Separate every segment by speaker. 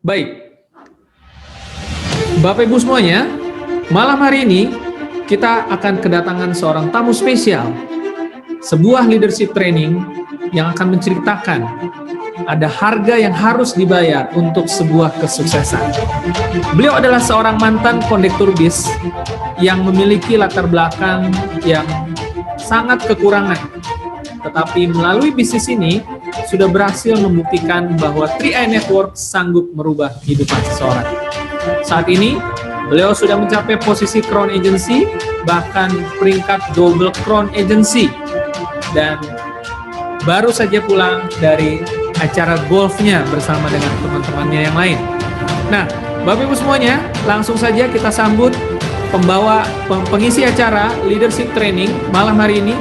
Speaker 1: Baik, Bapak Ibu semuanya, malam hari ini kita akan kedatangan seorang tamu spesial, sebuah leadership training yang akan menceritakan ada harga yang harus dibayar untuk sebuah kesuksesan. Beliau adalah seorang mantan kondektur bis yang memiliki latar belakang yang sangat kekurangan, tetapi melalui bisnis ini sudah berhasil membuktikan bahwa 3i Network sanggup merubah kehidupan seseorang. Saat ini, beliau sudah mencapai posisi Crown Agency, bahkan peringkat Double Crown Agency, dan baru saja pulang dari acara golfnya bersama dengan teman-temannya yang lain. Nah, Bapak Ibu semuanya, langsung saja kita sambut pengisi acara Leadership Training malam hari ini,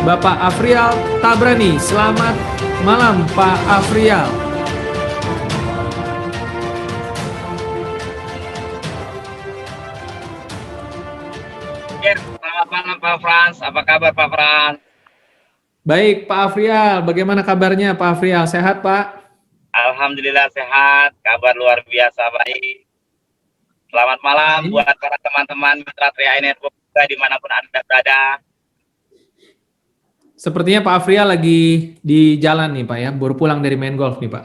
Speaker 1: Bapak Afrial Tabrani. Selamat malam, Pak Afrial.
Speaker 2: Selamat malam Pak Frans, apa kabar Pak Frans?
Speaker 1: Baik, Pak Afrial, bagaimana kabarnya Pak Afrial? Sehat, Pak?
Speaker 2: Alhamdulillah sehat, kabar luar biasa baik. Selamat malam buat para teman-teman mitra 3i Network dimanapun Anda berada.
Speaker 1: Sepertinya Pak Afrial lagi di jalan nih Pak ya, baru pulang dari main golf nih Pak.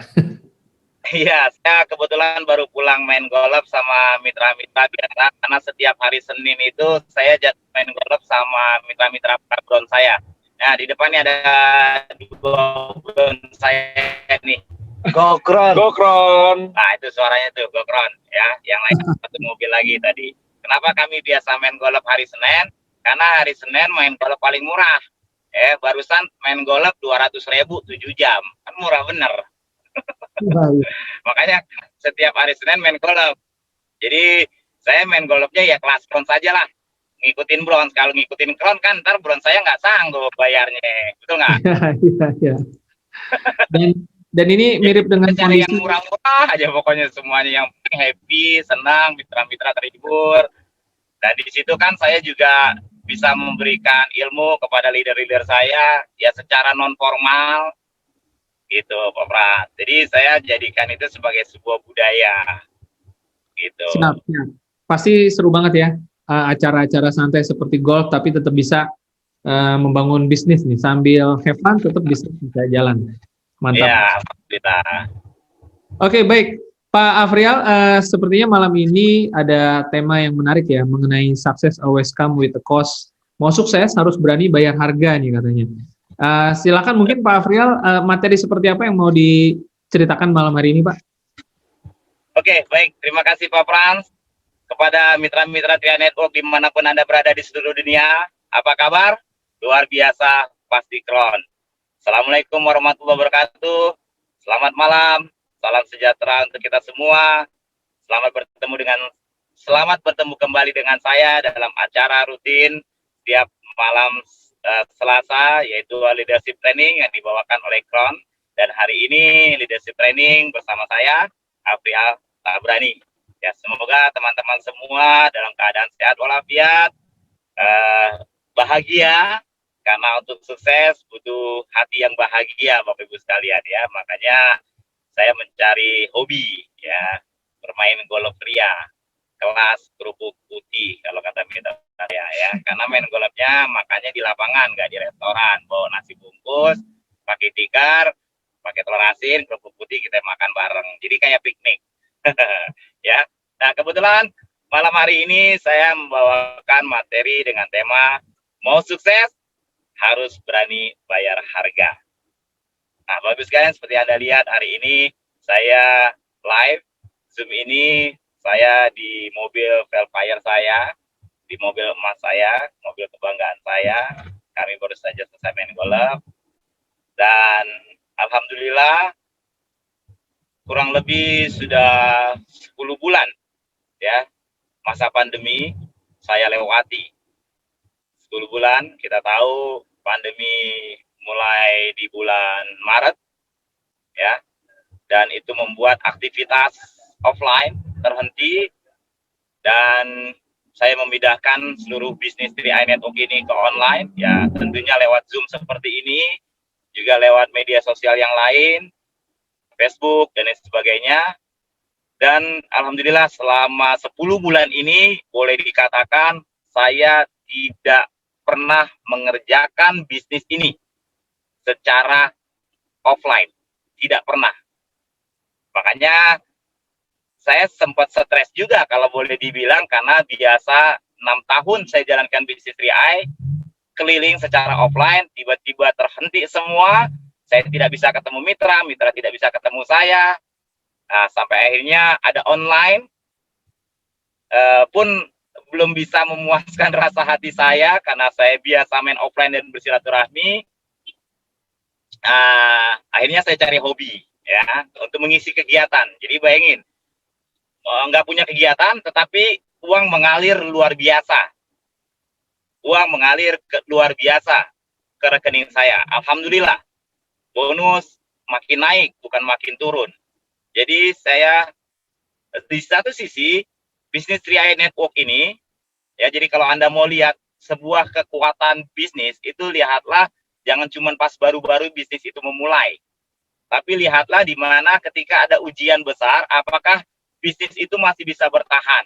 Speaker 2: Iya, saya kebetulan baru pulang main golf sama mitra-mitra biasa, karena setiap hari Senin itu saya jatuh main golf sama mitra-mitra background saya. Nah, di depannya ada dua background saya nih.
Speaker 3: Gokron.
Speaker 2: Nah, itu suaranya tuh Gokron ya. Yang lain satu mobil lagi tadi. Kenapa kami biasa main golf hari Senin? Karena hari Senin main golf paling murah. Barusan main golf 200.000 7 jam. Kan murah bener. Makanya setiap hari Senin main golf. Jadi saya main golfnya ya kelas crown saja lah. Ngikutin bronze. Kalau ngikutin crown kan ntar bronze saya nggak sanggup bayarnya. Betul nggak?
Speaker 1: Iya. Dan ini mirip dengan
Speaker 2: cari
Speaker 1: kondisi
Speaker 2: yang murah-murah aja pokoknya, semuanya yang happy, senang, mitra-mitra terhibur. Dan di situ kan saya juga bisa memberikan ilmu kepada leader-leader saya ya secara non formal gitu Pak Pras. Jadi saya jadikan itu sebagai sebuah budaya gitu.
Speaker 1: Siap. Pasti seru banget ya, acara-acara santai seperti golf tapi tetap bisa membangun bisnis nih sambil have fun, tetap bisnis bisa jalan. Mantap.
Speaker 2: Ya, alhamdulillah.
Speaker 1: Oke, baik. Pak Afrial, sepertinya malam ini ada tema yang menarik ya, mengenai success always come with a cost. Mau sukses harus berani bayar harga nih katanya. Silakan mungkin Pak Afrial, materi seperti apa yang mau diceritakan malam hari ini Pak?
Speaker 2: Oke, baik. Terima kasih Pak Frans. Kepada mitra-mitra 3i Network dimanapun Anda berada di seluruh dunia, apa kabar? Luar biasa, pasti keren. Assalamualaikum warahmatullahi wabarakatuh. Selamat malam, salam sejahtera untuk kita semua. Selamat bertemu kembali dengan saya dalam acara rutin setiap malam Selasa, yaitu Leadership Training yang dibawakan oleh Crown. Dan hari ini Leadership Training bersama saya, Afrial Tabrani. Ya, semoga teman-teman semua dalam keadaan sehat walafiat, bahagia. Karena untuk sukses butuh hati yang bahagia Bapak Ibu sekalian ya. Makanya saya mencari hobi ya, bermain golf pria kelas kerupuk putih kalau kata mitra saya ya. Karena main golfnya makanya di lapangan, nggak di restoran. Bawa nasi bungkus, pakai tikar, pakai telur asin, kerupuk putih kita makan bareng. Jadi kayak piknik. Ya. Nah, kebetulan malam hari ini saya membawakan materi dengan tema mau sukses harus berani bayar harga. Nah, Bapak Ibu sekalian, seperti Anda lihat hari ini saya live Zoom ini, saya di mobil Velfire saya, di mobil emas saya, mobil kebanggaan saya. Kami baru saja selesai main golf dan alhamdulillah kurang lebih sudah 10 bulan ya, masa pandemi saya lewati. 10 bulan, kita tahu pandemi mulai di bulan Maret ya, dan itu membuat aktivitas offline terhenti, dan saya memindahkan seluruh bisnis 3i Network ini ke online ya, tentunya lewat Zoom seperti ini, juga lewat media sosial yang lain, Facebook dan lain sebagainya. Dan alhamdulillah selama 10 bulan ini boleh dikatakan saya tidak pernah mengerjakan bisnis ini secara offline, tidak pernah. Makanya saya sempat stres juga kalau boleh dibilang, karena biasa 6 tahun saya jalankan bisnis 3i, keliling secara offline, tiba-tiba terhenti semua, saya tidak bisa ketemu mitra, mitra tidak bisa ketemu saya. Nah, sampai akhirnya ada online, pun belum bisa memuaskan rasa hati saya, karena saya biasa main offline dan bersilaturahmi. Akhirnya saya cari hobi ya untuk mengisi kegiatan. Jadi bayangin, nggak punya kegiatan, tetapi uang mengalir luar biasa. Uang mengalir luar biasa ke rekening saya. Alhamdulillah, bonus makin naik, bukan makin turun. Jadi saya di satu sisi bisnis 3i Network ini ya, jadi kalau Anda mau lihat sebuah kekuatan bisnis itu, lihatlah jangan cuma pas baru-baru bisnis itu memulai, tapi lihatlah di mana ketika ada ujian besar, apakah bisnis itu masih bisa bertahan.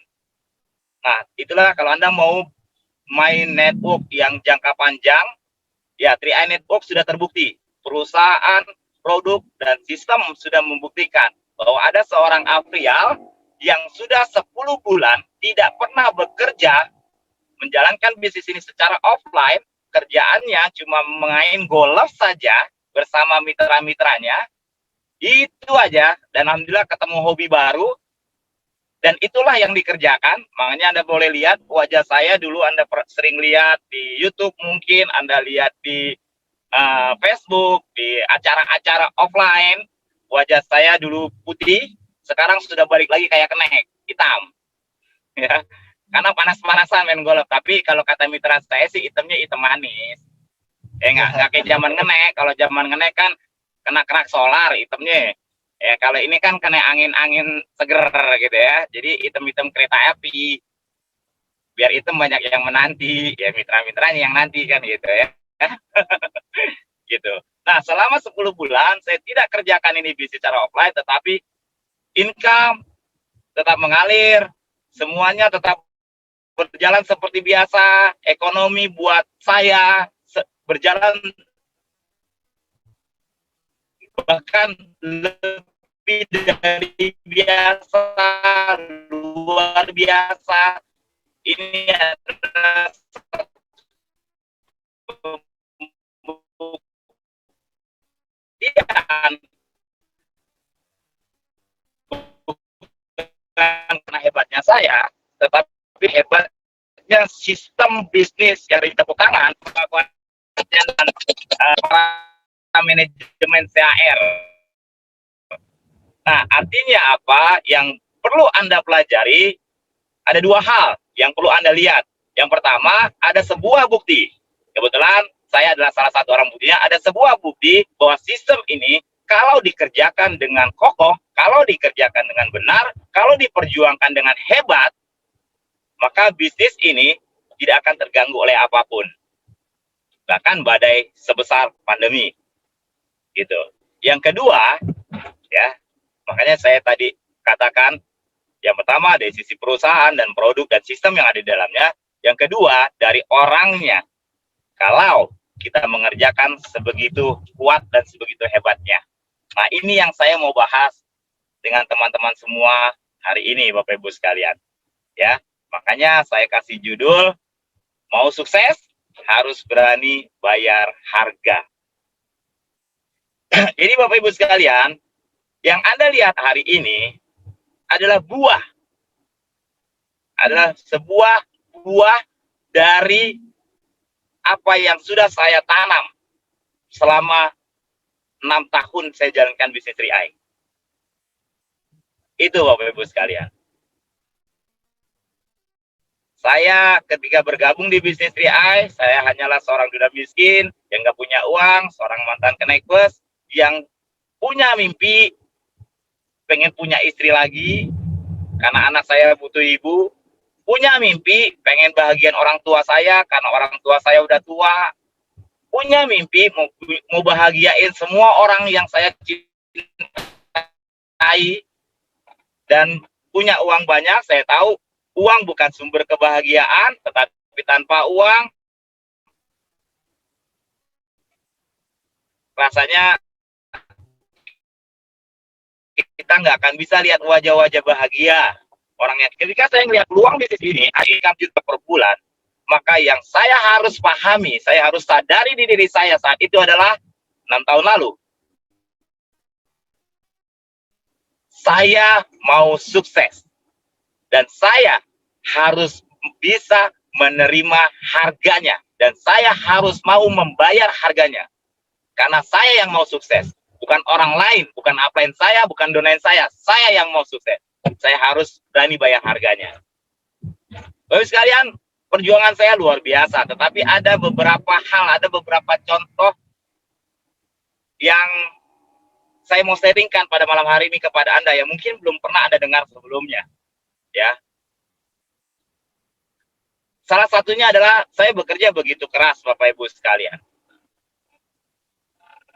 Speaker 2: Nah, itulah kalau Anda mau main network yang jangka panjang, ya 3i Network sudah terbukti. Perusahaan, produk, dan sistem sudah membuktikan bahwa ada seorang Afrial yang sudah 10 bulan tidak pernah bekerja, menjalankan bisnis ini secara offline, kerjaannya cuma main golf saja bersama mitra-mitranya, itu aja, dan alhamdulillah ketemu hobi baru, dan itulah yang dikerjakan. Makanya Anda boleh lihat wajah saya dulu, Anda sering lihat di YouTube, mungkin Anda lihat di Facebook, di acara-acara offline, wajah saya dulu putih, sekarang sudah balik lagi kayak kenek, hitam. Ya, karena panas-panasan main golf. Tapi kalau kata mitra saya sih hitamnya hitam manis. Nggak kayak zaman ngenek. Kalau zaman ngenek kan kena kerak solar hitamnya. Ya kalau ini kan kena angin-angin seger gitu ya. Jadi hitam-hitam kereta api. Biar hitam banyak yang menanti. Ya mitra-mitranya yang nanti kan gitu ya. Gitu. Nah, selama 10 bulan saya tidak kerjakan ini bisnis secara offline, tetapi income tetap mengalir, semuanya tetap berjalan seperti biasa, ekonomi buat saya berjalan bahkan lebih dari biasa, luar biasa. Ini adalah pembuktian, bukan karena hebatnya saya, tetapi hebatnya sistem bisnis yang ditepuk tangan dan para manajemen CAR. Nah, artinya apa? Yang perlu Anda pelajari, ada dua hal yang perlu Anda lihat. Yang pertama, ada sebuah bukti. Kebetulan saya adalah salah satu orang buktinya. Ada sebuah bukti bahwa sistem ini kalau dikerjakan dengan kokoh, kalau dikerjakan dengan benar, kalau diperjuangkan dengan hebat, maka bisnis ini tidak akan terganggu oleh apapun. Bahkan badai sebesar pandemi. Gitu. Yang kedua, ya, makanya saya tadi katakan, yang pertama dari sisi perusahaan dan produk dan sistem yang ada di dalamnya. Yang kedua, dari orangnya. Kalau kita mengerjakan sebegitu kuat dan sebegitu hebatnya. Nah, ini yang saya mau bahas dengan teman-teman semua hari ini, Bapak Ibu sekalian. Ya, makanya saya kasih judul, mau sukses harus berani bayar harga. Jadi Bapak Ibu sekalian, yang Anda lihat hari ini adalah sebuah buah dari apa yang sudah saya tanam selama 6 tahun saya jalankan bisnis 3i. Itu Bapak Ibu sekalian. Saya ketika bergabung di bisnis 3i, saya hanyalah seorang duda miskin yang nggak punya uang, seorang mantan kenaik bus yang punya mimpi pengen punya istri lagi karena anak saya butuh ibu, punya mimpi pengen bahagian orang tua saya karena orang tua saya udah tua, punya mimpi mau bahagiain semua orang yang saya cintai, dan punya uang banyak. Saya tahu uang bukan sumber kebahagiaan, tetapi tanpa uang rasanya kita nggak akan bisa lihat wajah-wajah bahagia orangnya. Ketika saya melihat peluang bisnis ini, income juta per bulan, maka yang saya harus pahami, saya harus sadari di diri saya saat itu adalah 6 tahun lalu. Saya mau sukses. Dan saya harus bisa menerima harganya. Dan saya harus mau membayar harganya. Karena saya yang mau sukses. Bukan orang lain, bukan apain saya, bukan donain saya. Saya yang mau sukses. Saya harus berani bayar harganya. Bapak sekalian, perjuangan saya luar biasa. Tetapi ada beberapa hal, ada beberapa contoh yang saya mau sharingkan pada malam hari ini kepada Anda yang mungkin belum pernah Anda dengar sebelumnya. Ya. Salah satunya adalah saya bekerja begitu keras, Bapak Ibu sekalian.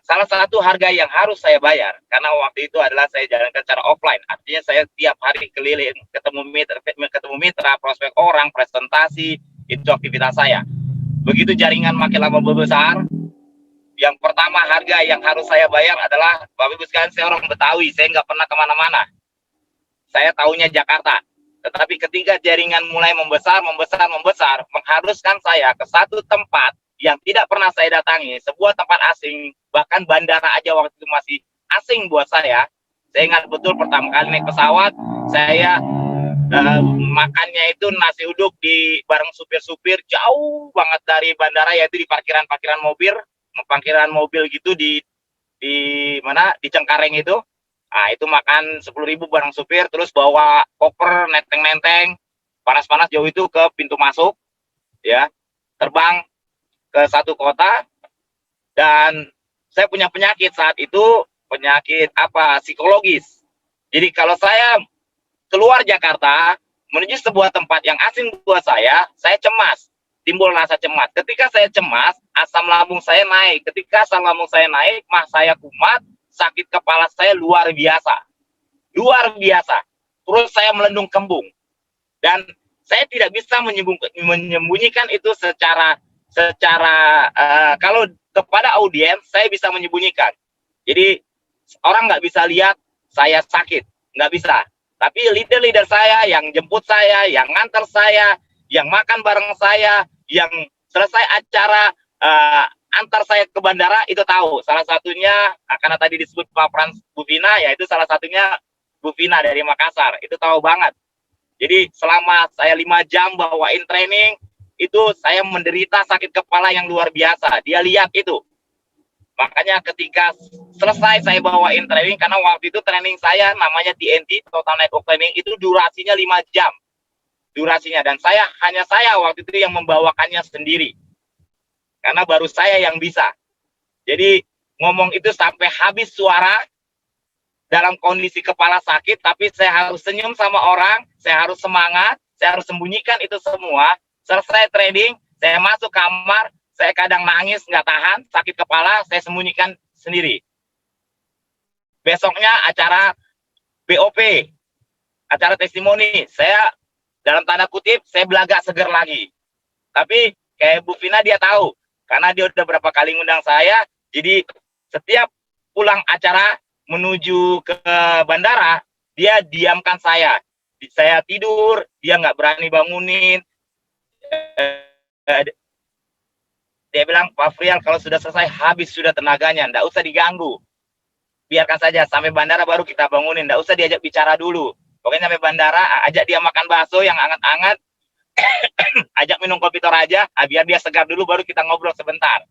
Speaker 2: Salah satu harga yang harus saya bayar, karena waktu itu adalah saya jalankan secara offline. Artinya saya tiap hari keliling, ketemu mitra, prospek orang, presentasi, itu aktivitas saya. Begitu jaringan makin lama membesar, yang pertama harga yang harus saya bayar adalah, Bapak Ibu sekalian, saya orang Betawi, saya nggak pernah kemana-mana. Saya tahunya Jakarta. Tetapi ketika jaringan mulai membesar, mengharuskan saya ke satu tempat yang tidak pernah saya datangi, sebuah tempat asing, bahkan bandara aja waktu itu masih asing buat saya. Saya ingat betul pertama kali naik pesawat, saya makannya itu nasi uduk di bareng supir-supir jauh banget dari bandara, yaitu di parkiran mobil gitu di mana di Cengkareng itu. Nah, itu makan 10.000 bareng supir, terus bawa koper nenteng-nenteng, panas-panas jauh itu ke pintu masuk, ya, terbang ke satu kota. Dan saya punya penyakit saat itu, penyakit psikologis. Jadi kalau saya keluar Jakarta menuju sebuah tempat yang asing buat saya cemas, timbul rasa cemas. Ketika saya cemas, asam lambung saya naik. Ketika asam lambung saya naik, mah saya kumat, sakit kepala saya luar biasa. Terus saya melendung kembung. Dan saya tidak bisa menyembunyikan itu secara kalau kepada audiens saya bisa menyembunyikan. Jadi orang nggak bisa lihat saya sakit, nggak bisa. Tapi leader saya yang jemput saya, yang nganter saya, yang makan bareng saya, yang selesai acara antar saya ke bandara itu tahu. Salah satunya karena tadi disebut Pak Frans Bu Vina, yaitu salah satunya Bu Vina dari Makassar. Itu tahu banget. Jadi selama saya 5 jam bawain training, itu saya menderita sakit kepala yang luar biasa. Dia lihat itu. Makanya ketika selesai saya bawain training, karena waktu itu training saya namanya TNT, Total Network Training, itu durasinya 5 jam. Durasinya. Dan hanya saya waktu itu yang membawakannya sendiri. Karena baru saya yang bisa. Jadi ngomong itu sampai habis suara, dalam kondisi kepala sakit, tapi saya harus senyum sama orang, saya harus semangat, saya harus sembunyikan itu semua. Selesai training, saya masuk kamar, saya kadang nangis, nggak tahan, sakit kepala, saya sembunyikan sendiri. Besoknya acara BOP, acara testimoni, saya dalam tanda kutip, saya belagak seger lagi. Tapi kayak Bu Vina dia tahu, karena dia udah berapa kali ngundang saya, jadi setiap pulang acara, menuju ke bandara, dia diamkan saya. Saya tidur, dia nggak berani bangunin. Dia bilang, Pak Frial, kalau sudah selesai, habis sudah tenaganya, nggak usah diganggu. Biarkan saja, sampai bandara baru kita bangunin, nggak usah diajak bicara dulu. Pokoknya sampai bandara, ajak dia makan bakso yang hangat-hangat, ajak minum kopi Toraja, biar dia segar dulu, baru kita ngobrol sebentar.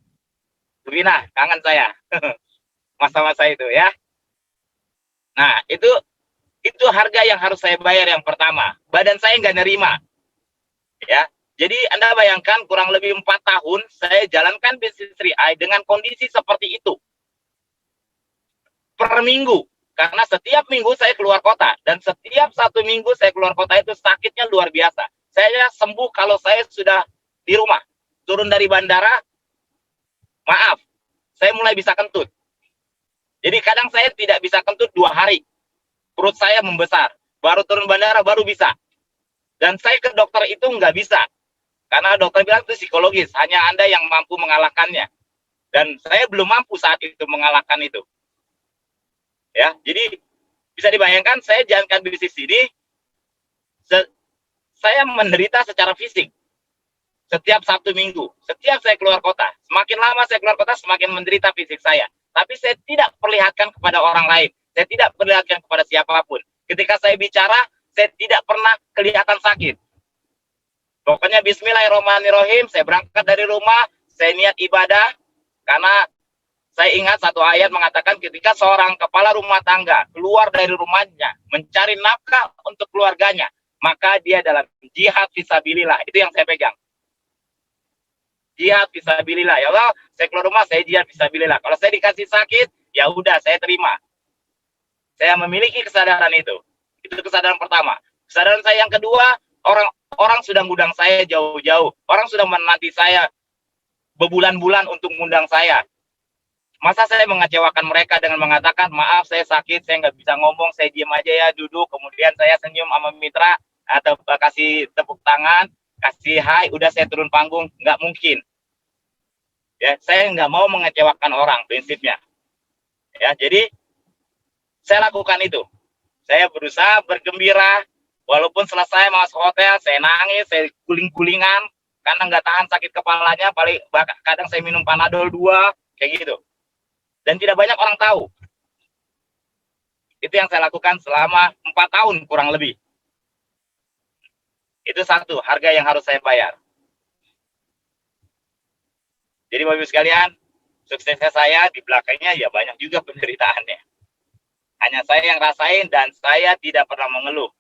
Speaker 2: Vina, kangen saya. Masa-masa itu ya. Nah, itu Itu harga yang harus saya bayar yang pertama. Badan saya nggak nerima. Ya, jadi Anda bayangkan kurang lebih 4 tahun saya jalankan bisnis 3i dengan kondisi seperti itu. Per minggu. Karena setiap minggu saya keluar kota. Dan setiap 1 minggu saya keluar kota itu sakitnya luar biasa. Saya sembuh kalau saya sudah di rumah. Turun dari bandara, maaf, saya mulai bisa kentut. Jadi kadang saya tidak bisa kentut 2 hari. Perut saya membesar. Baru turun bandara, baru bisa. Dan saya ke dokter itu nggak bisa. Karena dokter bilang itu psikologis. Hanya Anda yang mampu mengalahkannya. Dan saya belum mampu saat itu mengalahkan itu. Ya, jadi bisa dibayangkan saya jalankan bisnis ini, saya menderita secara fisik. Setiap Sabtu Minggu, setiap saya keluar kota. Semakin lama saya keluar kota, semakin menderita fisik saya. Tapi saya tidak perlihatkan kepada orang lain. Saya tidak perlihatkan kepada siapapun. Ketika saya bicara, saya tidak pernah kelihatan sakit. Pokoknya bismillahirrahmanirrahim, saya berangkat dari rumah, saya niat ibadah, karena saya ingat satu ayat mengatakan ketika seorang kepala rumah tangga keluar dari rumahnya, mencari nafkah untuk keluarganya, maka dia dalam jihad fisabilillah. Itu yang saya pegang. Jihad fisabilillah. Ya Allah, saya keluar rumah, saya jihad fisabilillah. Kalau saya dikasih sakit, ya udah, saya terima. Saya memiliki kesadaran itu. Itu kesadaran pertama. Kesadaran saya yang kedua, orang sudah ngundang saya jauh-jauh. Orang sudah menanti saya berbulan-bulan untuk mengundang saya. Masa saya mengecewakan mereka dengan mengatakan, maaf saya sakit, saya nggak bisa ngomong, saya diam aja ya, duduk, kemudian saya senyum sama mitra, atau kasih tepuk tangan, kasih hai, udah saya turun panggung, nggak mungkin. Ya, saya nggak mau mengecewakan orang, prinsipnya. Ya, jadi saya lakukan itu. Saya berusaha bergembira, walaupun selesai masuk hotel, saya nangis, saya guling-gulingan, karena nggak tahan sakit kepalanya, paling kadang saya minum Panadol 2, kayak gitu. Dan tidak banyak orang tahu. Itu yang saya lakukan selama 4 tahun kurang lebih. Itu satu, harga yang harus saya bayar. Jadi Bapak Ibu sekalian, suksesnya saya di belakangnya ya banyak juga penderitaannya. Hanya saya yang rasain dan saya tidak pernah mengeluh.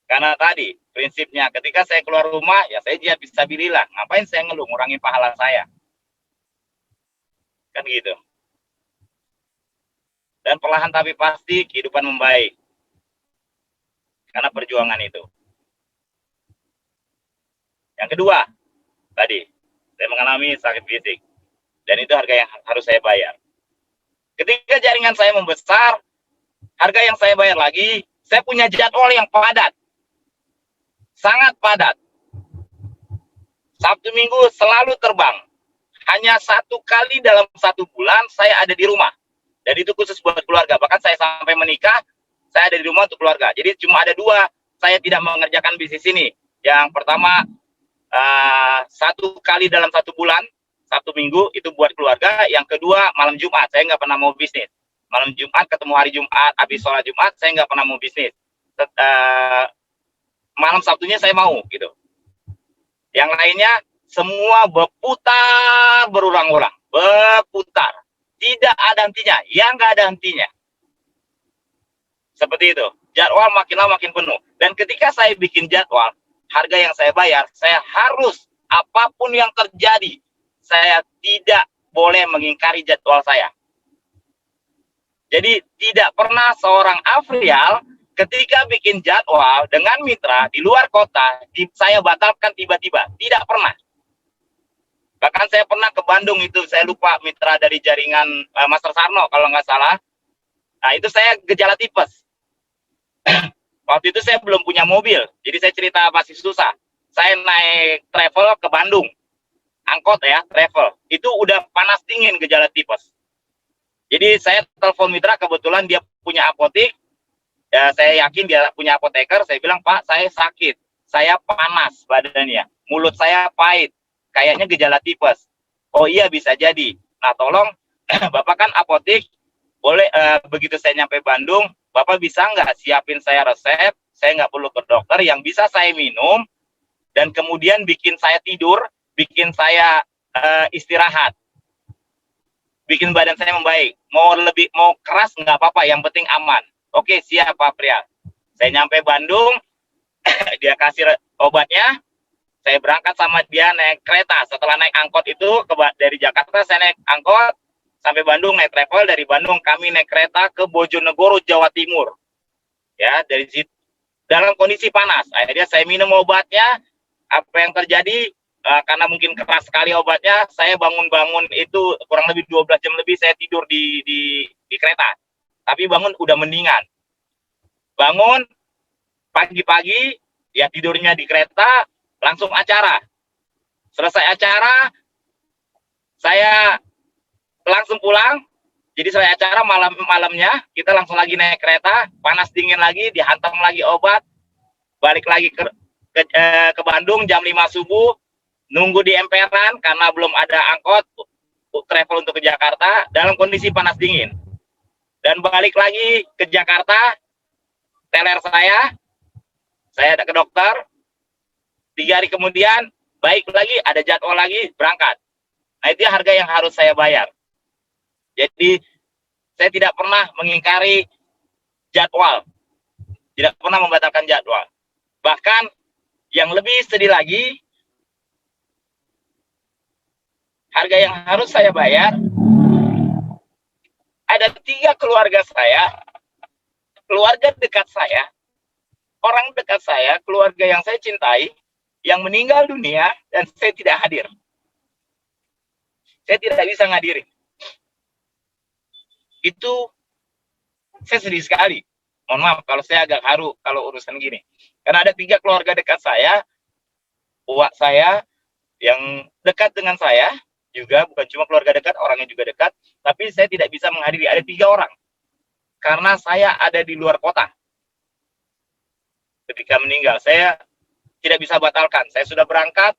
Speaker 2: Karena tadi, prinsipnya ketika saya keluar rumah, ya saya jihad fisabilillah. Ngapain saya ngeluh, ngurangin pahala saya. Kan gitu. Dan perlahan tapi pasti kehidupan membaik. Karena perjuangan itu. Yang kedua, tadi, saya mengalami sakit fisik. Dan itu harga yang harus saya bayar. Ketika jaringan saya membesar, harga yang saya bayar lagi, saya punya jadwal yang padat. Sangat padat. Sabtu Minggu selalu terbang. Hanya 1 kali dalam 1 bulan saya ada di rumah. Dan itu khusus buat keluarga. Bahkan saya sampai menikah, saya ada di rumah untuk keluarga. Jadi cuma ada 2, saya tidak mengerjakan bisnis ini. Yang pertama, 1 kali dalam 1 bulan, Sabtu Minggu, itu buat keluarga. Yang kedua, malam Jumat. Saya nggak pernah mau bisnis. Malam Jumat, ketemu hari Jumat, habis sholat Jumat, saya nggak pernah mau bisnis. Malam Sabtunya saya mau, gitu. Yang lainnya, semua berputar berulang-ulang. Berputar. Tidak ada hentinya, yang nggak ada hentinya. Seperti itu. Jadwal makin lama makin penuh. Dan ketika saya bikin jadwal, harga yang saya bayar, saya harus, apapun yang terjadi, saya tidak boleh mengingkari jadwal saya. Jadi tidak pernah seorang Afrial ketika bikin jadwal dengan mitra di luar kota, saya batalkan tiba-tiba. Tidak pernah. Bahkan saya pernah ke Bandung itu, saya lupa mitra dari jaringan Master Sarno kalau nggak salah. Nah itu saya gejala tipes. Waktu itu saya belum punya mobil, jadi saya cerita masih susah. Saya naik travel ke Bandung, angkot ya, travel. Itu udah panas dingin gejala tipes. Jadi saya telepon mitra, kebetulan dia punya apotek. Ya, saya yakin dia punya apoteker. Saya bilang, Pak, saya sakit, saya panas badannya, mulut saya pahit. Kayaknya gejala tipes. Oh iya bisa jadi. Nah tolong, Bapak kan apotek, boleh begitu saya nyampe Bandung, Bapak bisa nggak siapin saya resep, saya nggak perlu ke dokter, yang bisa saya minum, dan kemudian bikin saya tidur, bikin saya istirahat, bikin badan saya membaik. Mau keras nggak apa-apa, yang penting aman. Oke, siap Pak Prial. Saya nyampe Bandung, dia kasih obatnya, saya berangkat sama dia naik kereta. Setelah naik angkot itu dari Jakarta saya naik angkot sampai Bandung, naik travel. Dari Bandung kami naik kereta ke Bojonegoro, Jawa Timur. Ya, dari situ dalam kondisi panas. Akhirnya saya minum obatnya. Apa yang terjadi? Karena mungkin keras sekali obatnya, saya bangun-bangun itu kurang lebih 12 jam lebih saya tidur di kereta. Tapi bangun udah mendingan. Bangun pagi-pagi, ya tidurnya di kereta, langsung acara. Selesai acara, saya langsung pulang. Jadi selesai acara malamnya, kita langsung lagi naik kereta, panas dingin lagi, dihantam lagi obat, balik lagi ke Bandung jam 5 subuh, nunggu di emperan karena belum ada angkot travel untuk ke Jakarta dalam kondisi panas dingin. Dan balik lagi ke Jakarta, teler saya ada ke dokter, 3 hari kemudian, baik lagi, ada jadwal lagi, berangkat. Nah itu harga yang harus saya bayar. Jadi saya tidak pernah mengingkari jadwal, tidak pernah membatalkan jadwal. Bahkan yang lebih sedih lagi, harga yang harus saya bayar, ada 3 keluarga saya, keluarga dekat saya, orang dekat saya, keluarga yang saya cintai, yang meninggal dunia, dan saya tidak hadir. Saya tidak bisa ngadirin. Itu saya sedih sekali. Mohon maaf kalau saya agak haru kalau urusan gini. Karena ada 3 keluarga dekat saya, uak saya yang dekat dengan saya, juga bukan cuma keluarga dekat, orangnya juga dekat, tapi saya tidak bisa menghadiri. Ada 3 orang. Karena saya ada di luar kota. Ketika meninggal, saya tidak bisa batalkan. Saya sudah berangkat,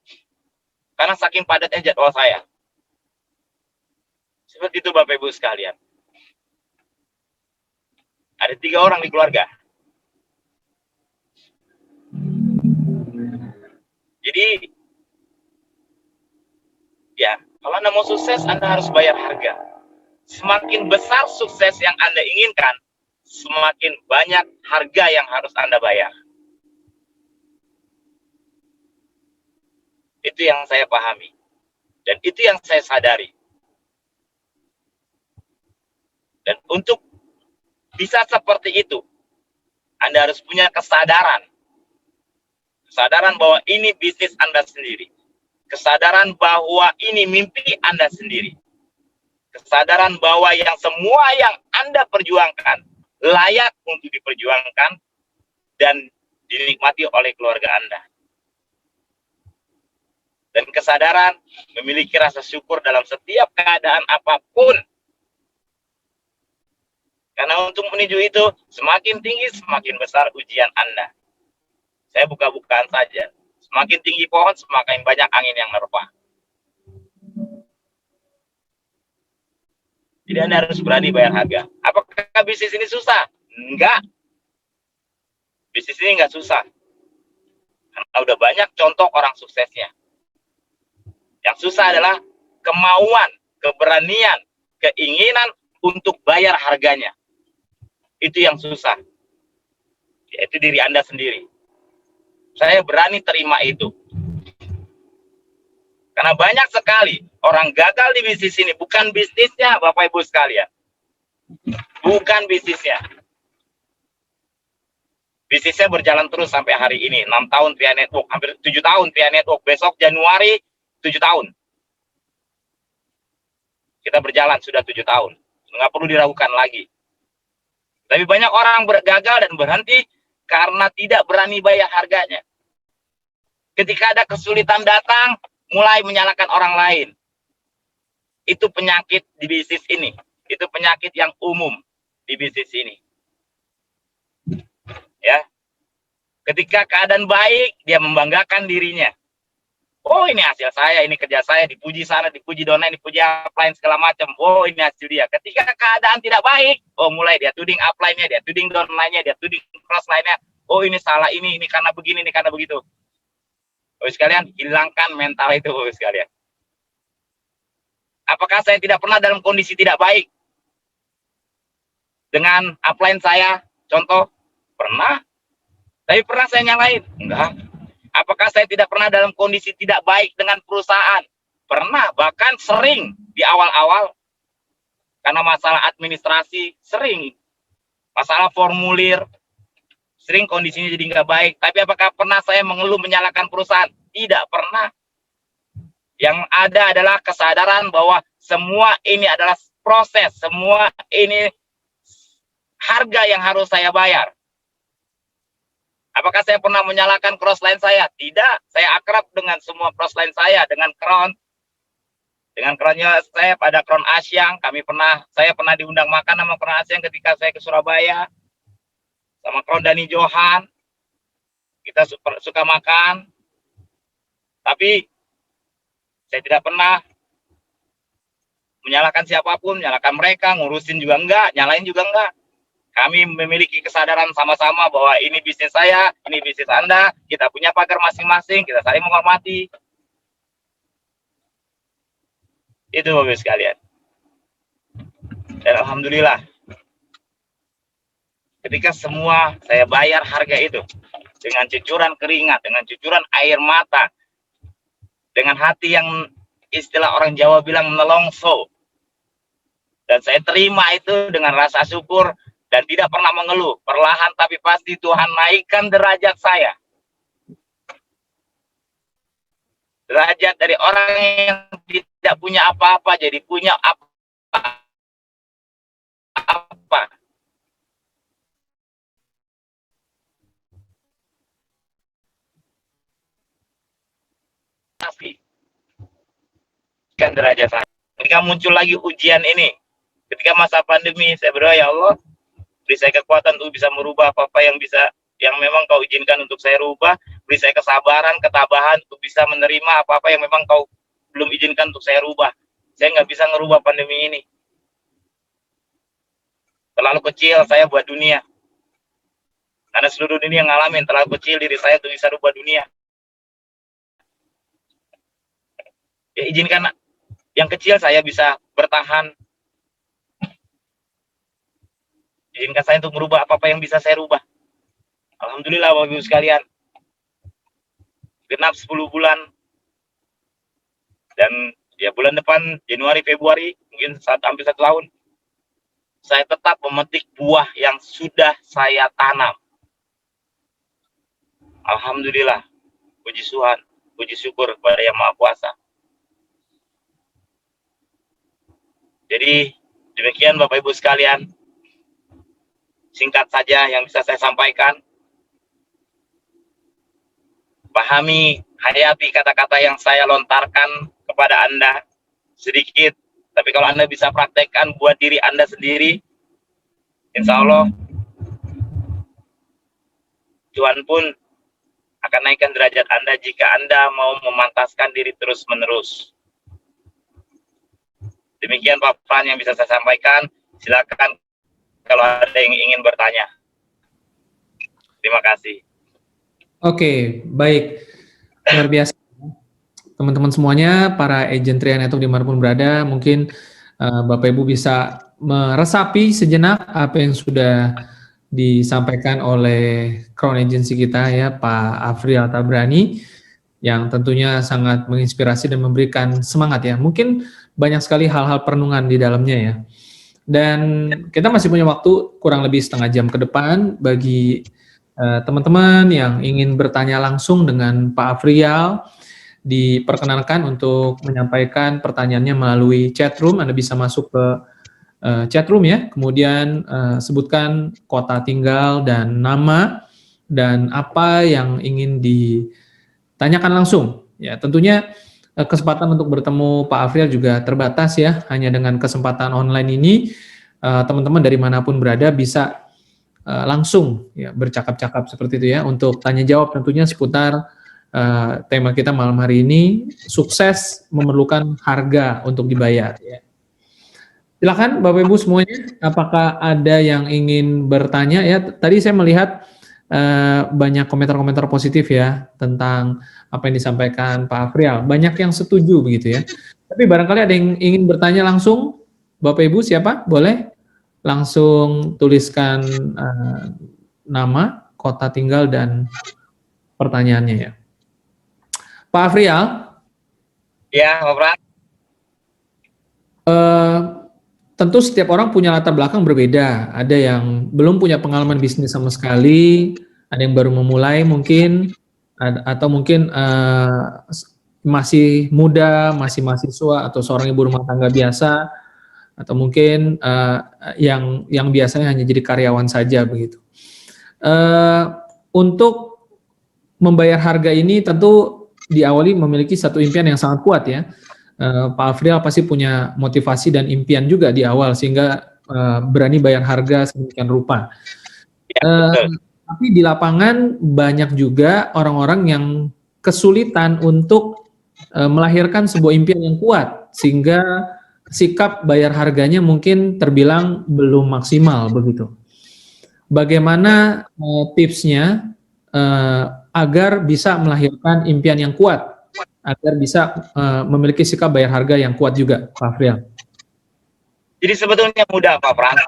Speaker 2: karena saking padatnya jadwal saya. Seperti itu Bapak Ibu sekalian. Ada 3 orang di keluarga. Jadi, ya, kalau Anda mau sukses, Anda harus bayar harga. Semakin besar sukses yang Anda inginkan, semakin banyak harga yang harus Anda bayar. Itu yang saya pahami. Dan itu yang saya sadari. Dan untuk bisa seperti itu, Anda harus punya kesadaran. Kesadaran bahwa ini bisnis Anda sendiri. Kesadaran bahwa ini mimpi Anda sendiri. Kesadaran bahwa yang semua yang Anda perjuangkan layak untuk diperjuangkan dan dinikmati oleh keluarga Anda. Dan kesadaran memiliki rasa syukur dalam setiap keadaan apapun. Karena untuk menuju itu, semakin tinggi, semakin besar ujian Anda. Saya buka-bukaan saja. Semakin tinggi pohon, semakin banyak angin yang menerpa. Jadi Anda harus berani bayar harga. Apakah bisnis ini susah? Enggak. Bisnis ini enggak susah. Karena udah banyak contoh orang suksesnya. Yang susah adalah kemauan, keberanian, keinginan untuk bayar harganya. Itu yang susah. Yaitu diri Anda sendiri. Saya berani terima itu. Karena banyak sekali orang gagal di bisnis ini. Bukan bisnisnya, Bapak Ibu sekalian. Bukan bisnisnya. Bisnisnya berjalan terus sampai hari ini. 6 tahun Pria Network. Hampir 7 tahun Pria Network. Besok Januari 7 tahun. Kita berjalan sudah 7 tahun. Nggak perlu diragukan lagi. Tapi banyak orang gagal dan berhenti karena tidak berani bayar harganya. Ketika ada kesulitan datang, mulai menyalahkan orang lain. Itu penyakit di bisnis ini. Itu penyakit yang umum di bisnis ini. Ya. Ketika keadaan baik, dia membanggakan dirinya. Oh, ini hasil saya, ini kerja saya, dipuji sana, dipuji dona, dipuji upline segala macam. Oh, ini hasil dia. Ketika keadaan tidak baik, oh mulai dia tuding upline-nya, dia tuding downline-nya, dia tuding cross line-nya. Oh, ini salah ini karena begini, ini karena begitu. Bapak sekalian, hilangkan mental itu, Bapak sekalian. Apakah saya tidak pernah dalam kondisi tidak baik dengan upline saya? Contoh, pernah. Tapi pernah saya nyalain? Enggak. Apakah saya tidak pernah dalam kondisi tidak baik dengan perusahaan? Pernah, bahkan sering di awal-awal. Karena masalah administrasi, sering. Masalah formulir, sering kondisinya jadi nggak baik. Tapi apakah pernah saya mengeluh menyalahkan perusahaan? Tidak pernah. Yang ada adalah kesadaran bahwa semua ini adalah proses, semua ini harga yang harus saya bayar. Apakah saya pernah menyalahkan crossline saya? Tidak. Saya akrab dengan semua crossline saya, dengan Crown. Dengan Crownnya saya pada Crown Asyang, saya pernah diundang makan sama Crown Asyang ketika saya ke Surabaya. Sama Crown Dani Johan. Kita suka makan. Tapi saya tidak pernah menyalahkan siapapun, menyalahkan mereka, ngurusin juga enggak, nyalain juga enggak. Kami memiliki kesadaran sama-sama bahwa ini bisnis saya, ini bisnis Anda, kita punya pagar masing-masing, kita saling menghormati. Itu Bapak sekalian. Dan alhamdulillah, ketika semua saya bayar harga itu, dengan cucuran keringat, dengan cucuran air mata, dengan hati yang istilah orang Jawa bilang nelongso. Dan saya terima itu dengan rasa syukur, dan tidak pernah mengeluh. Perlahan tapi pasti Tuhan naikkan derajat saya. Derajat dari orang yang tidak punya apa-apa jadi punya apa-apa. Tapi kan derajat saya. Ketika muncul lagi ujian ini, ketika masa pandemi, saya berdoa, ya Allah, beri saya kekuatan untuk bisa merubah apa-apa yang memang kau izinkan untuk saya rubah. Beri saya kesabaran, ketabahan untuk bisa menerima apa-apa yang memang kau belum izinkan untuk saya rubah. Saya nggak bisa ngerubah pandemi ini. Terlalu kecil saya buat dunia. Karena seluruh dunia ngalamin, terlalu kecil diri saya untuk bisa rubah dunia. Ya izinkan yang kecil saya bisa bertahan. Izinkan saya untuk merubah apa-apa yang bisa saya rubah. Alhamdulillah Bapak Ibu sekalian. Genap 10 bulan. Dan ya bulan depan, Januari, Februari, mungkin hampir 1 tahun. Saya tetap memetik buah yang sudah saya tanam. Alhamdulillah. Puji Tuhan, puji syukur kepada Yang Maha Kuasa. Jadi demikian Bapak Ibu sekalian. Singkat saja yang bisa saya sampaikan. Pahami, hayati kata-kata yang saya lontarkan kepada Anda sedikit. Tapi kalau Anda bisa praktekkan buat diri Anda sendiri, insya Allah Tuhan pun akan naikkan derajat Anda jika Anda mau memantaskan diri terus-menerus. Demikian paparan yang bisa saya sampaikan. Silakan kalau ada yang ingin bertanya. Terima kasih.
Speaker 1: Oke, baik. Luar biasa. Teman-teman semuanya, para agent Tria Network dimanapun berada, mungkin Bapak Ibu bisa meresapi sejenak apa yang sudah disampaikan oleh Crown Agency kita ya, Pak Afrial Tabrani, yang tentunya sangat menginspirasi dan memberikan semangat ya. Mungkin banyak sekali hal-hal perenungan di dalamnya ya. Dan kita masih punya waktu kurang lebih setengah jam ke depan bagi teman-teman yang ingin bertanya langsung dengan Pak Afrial. Diperkenankan untuk menyampaikan pertanyaannya melalui chat room. Anda bisa masuk ke chat room ya, kemudian sebutkan kota tinggal dan nama dan apa yang ingin ditanyakan langsung. Ya, tentunya kesempatan untuk bertemu Pak Afrial juga terbatas ya, hanya dengan kesempatan online ini teman-teman dari manapun berada bisa langsung ya bercakap-cakap seperti itu ya, untuk tanya jawab tentunya seputar tema kita malam hari ini, sukses memerlukan harga untuk dibayar ya. Silakan Bapak Ibu semuanya, apakah ada yang ingin bertanya ya? Tadi saya melihat banyak komentar-komentar positif ya tentang apa yang disampaikan Pak Afrial. Banyak yang setuju begitu ya. Tapi barangkali ada yang ingin bertanya langsung, Bapak Ibu siapa? Boleh langsung tuliskan nama, kota tinggal, dan pertanyaannya ya. Pak Afrial.
Speaker 2: Ya, Pak Pras.
Speaker 1: Tentu setiap orang punya latar belakang berbeda. Ada yang belum punya pengalaman bisnis sama sekali, ada yang baru memulai mungkin, atau mungkin masih muda, masih mahasiswa, atau seorang ibu rumah tangga biasa, atau mungkin yang biasanya hanya jadi karyawan saja begitu. Untuk membayar harga ini tentu diawali memiliki satu impian yang sangat kuat ya. Pak Afrial pasti punya motivasi dan impian juga di awal sehingga berani bayar harga sedemikian rupa. Tapi di lapangan banyak juga orang-orang yang kesulitan untuk melahirkan sebuah impian yang kuat sehingga sikap bayar harganya mungkin terbilang belum maksimal begitu. Bagaimana tipsnya agar bisa melahirkan impian yang kuat, agar bisa memiliki sikap bayar harga yang kuat juga, Pak Afrial?
Speaker 2: Jadi sebetulnya mudah, Pak Pras.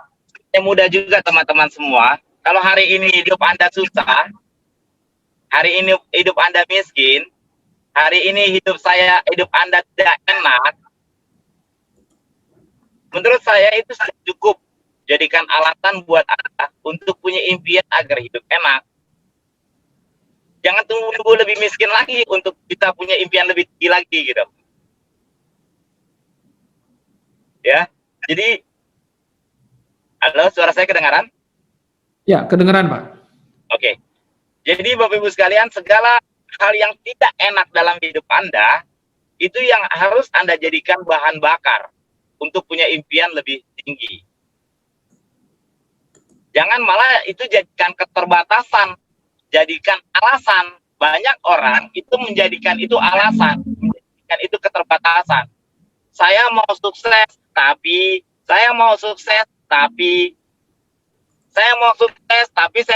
Speaker 2: Mudah juga teman-teman semua. Kalau hari ini hidup Anda susah, hari ini hidup Anda miskin, hari ini hidup Anda tidak enak, menurut saya itu sudah cukup jadikan alasan buat Anda untuk punya impian agar hidup enak. Jangan tunggu lebih miskin lagi untuk kita punya impian lebih tinggi lagi gitu. Ya, jadi, halo, suara saya kedengaran?
Speaker 1: Ya, kedengaran Pak.
Speaker 2: Oke, jadi Bapak Ibu sekalian, segala hal yang tidak enak dalam hidup Anda, itu yang harus Anda jadikan bahan bakar untuk punya impian lebih tinggi. Jangan malah itu jadikan keterbatasan, jadikan alasan. Banyak orang itu menjadikan itu alasan, menjadikan itu keterbatasan. Saya mau sukses, tapi saya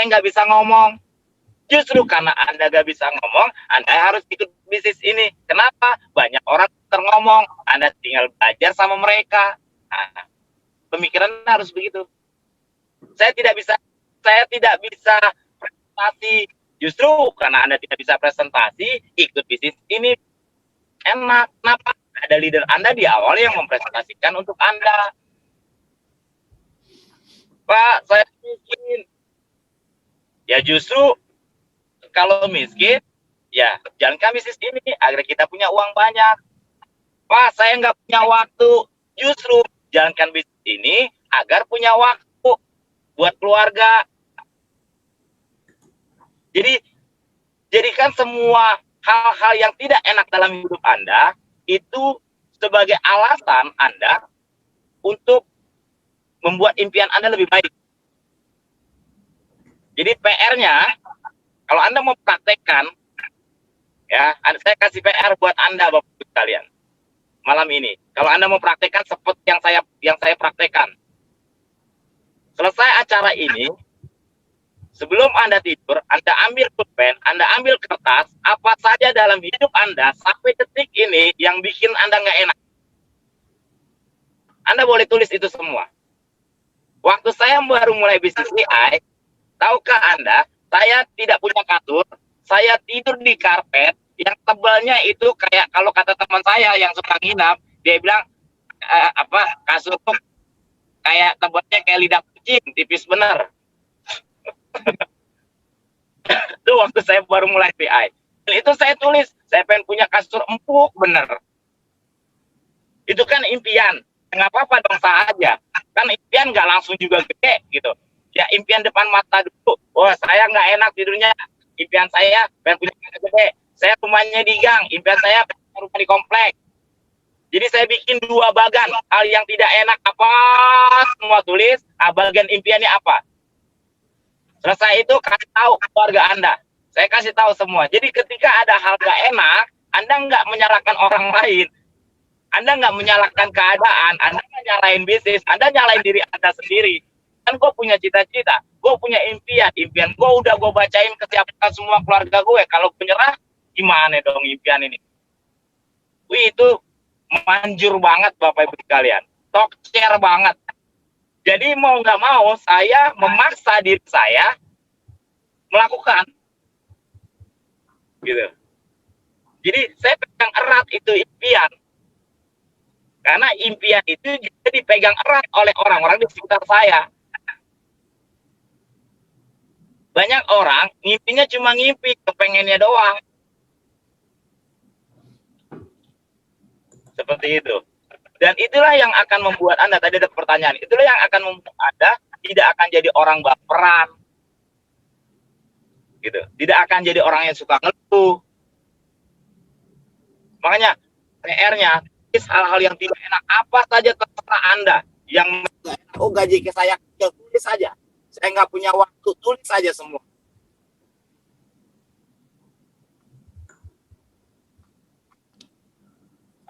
Speaker 2: nggak bisa ngomong. Justru karena Anda nggak bisa ngomong, Anda harus ikut bisnis ini. Kenapa? Banyak orang terngomong, Anda tinggal belajar sama mereka. Nah, pemikiran harus begitu. Saya tidak bisa presentasi. Justru karena Anda tidak bisa presentasi, ikut bisnis ini enak. Kenapa? Ada leader Anda di awal yang mempresentasikan untuk Anda. Pak, saya miskin. Ya justru kalau miskin, ya jalankan bisnis ini agar kita punya uang banyak. Pak, saya nggak punya waktu. Justru jalankan bisnis ini agar punya waktu buat keluarga. Jadi, jadikan semua hal-hal yang tidak enak dalam hidup Anda itu sebagai alasan Anda untuk membuat impian Anda lebih baik. Jadi PR-nya, kalau Anda mau praktekkan, ya, saya kasih PR buat Anda, Bapak-Ibu sekalian, malam ini. Kalau Anda mau praktekkan seperti yang saya praktekkan, selesai acara ini, sebelum Anda tidur, Anda ambil pulpen, Anda ambil kertas, apa saja dalam hidup Anda sampai detik ini yang bikin Anda nggak enak. Anda boleh tulis itu semua. Waktu saya baru mulai bisnis AI, tahukah Anda, saya tidak punya kasur, saya tidur di karpet yang tebalnya itu kayak, kalau kata teman saya yang suka nginap, dia bilang kasur kayak tebalnya kayak lidah kucing, tipis bener. Itu waktu saya baru mulai PI. Dan itu saya tulis, saya pengen punya kasur empuk bener. Itu kan impian, nggak apa-apa dong, sah aja. Kan impian nggak langsung juga gede gitu. Ya impian depan mata dulu. Oh, saya nggak enak tidurnya. Impian saya pengen punya kasur gede. Saya rumahnya di gang. Impian saya pengen rumah di komplek. Jadi saya bikin 2 bagan. Hal yang tidak enak apa semua tulis. Bagian impiannya apa. Selesai itu kasih tahu keluarga Anda. Saya kasih tahu semua. Jadi ketika ada hal nggak enak, Anda nggak menyalahkan orang lain. Anda nggak menyalahkan keadaan. Anda nggak nyalahin bisnis. Anda nyalahin diri Anda sendiri. Kan gue punya cita-cita. Gue punya impian. Impian gue udah gue bacain ke semua keluarga gue. Kalau gue nyerah, gimana dong impian ini? Wih, itu manjur banget Bapak Ibu sekalian. Tokcer banget. Jadi mau nggak mau saya memaksa diri saya melakukan gitu. Jadi saya pegang erat itu impian. Karena impian itu juga dipegang erat oleh orang-orang di sekitar saya. Banyak orang ngimpinya cuma ngimpi, kepengennya doang. Seperti itu. Dan itulah yang akan membuat Anda, tadi ada pertanyaan, itulah yang akan membuat Anda tidak akan jadi orang baperan. Gitu. Tidak akan jadi orang yang suka ngeluh. Makanya PR-nya, hal-hal yang tidak enak, apa saja terserah Anda. Yang gaji ke saya kecil, tulis saja. Saya nggak punya waktu, tulis saja semua.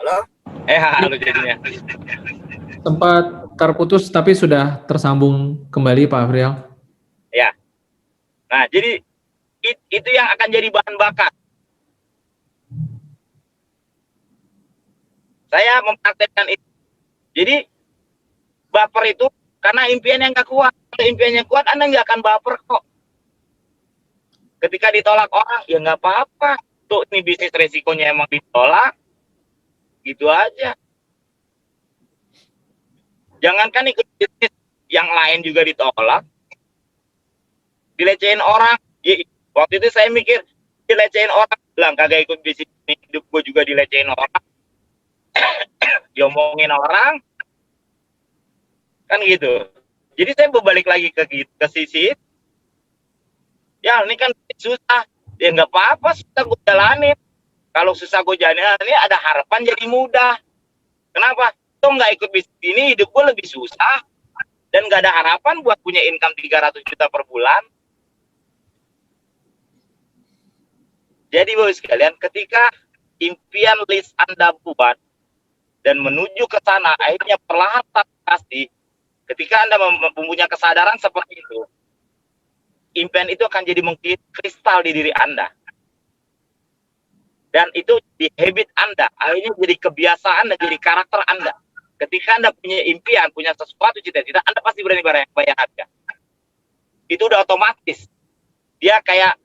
Speaker 2: Halo? Halo jadinya.
Speaker 1: Sempat terputus tapi sudah tersambung kembali Pak Afrial.
Speaker 2: Ya. Nah, jadi itu yang akan jadi bahan bakar. Saya mempraktekkan itu. Jadi baper itu karena impian yang nggak kuat. Kalau impiannya kuat, Anda nggak akan baper kok. Ketika ditolak orang, ya nggak apa-apa. Tuh, ini bisnis resikonya emang ditolak. Gitu aja. Jangankan ikut bisnis yang lain juga ditolak. Dilecehin orang. Ya, waktu itu saya mikir, dilecehin orang. Bilang, kagak ikut bisnis ini, hidup gue juga dilecehin orang. Diomongin orang. Kan gitu. Jadi saya berbalik lagi ke sisi, ya ini kan susah. Ya nggak apa-apa, susah gue jalanin. Kalau susah gue jalanin, ada harapan jadi mudah. Kenapa? Tuh nggak ikut bisnis ini, hidup gue lebih susah. Dan nggak ada harapan buat punya income 300 juta per bulan. Jadi Bapak sekalian, ketika impian list Anda buat dan menuju ke sana, akhirnya perlahan tapi pasti, ketika Anda mempunyai kesadaran seperti itu, impian itu akan jadi mengkristal di diri Anda. Dan itu di habit Anda, akhirnya jadi kebiasaan dan jadi karakter Anda. Ketika Anda punya impian, punya sesuatu cita-cita, Anda pasti berani bayar harga. Itu udah otomatis. Dia kayak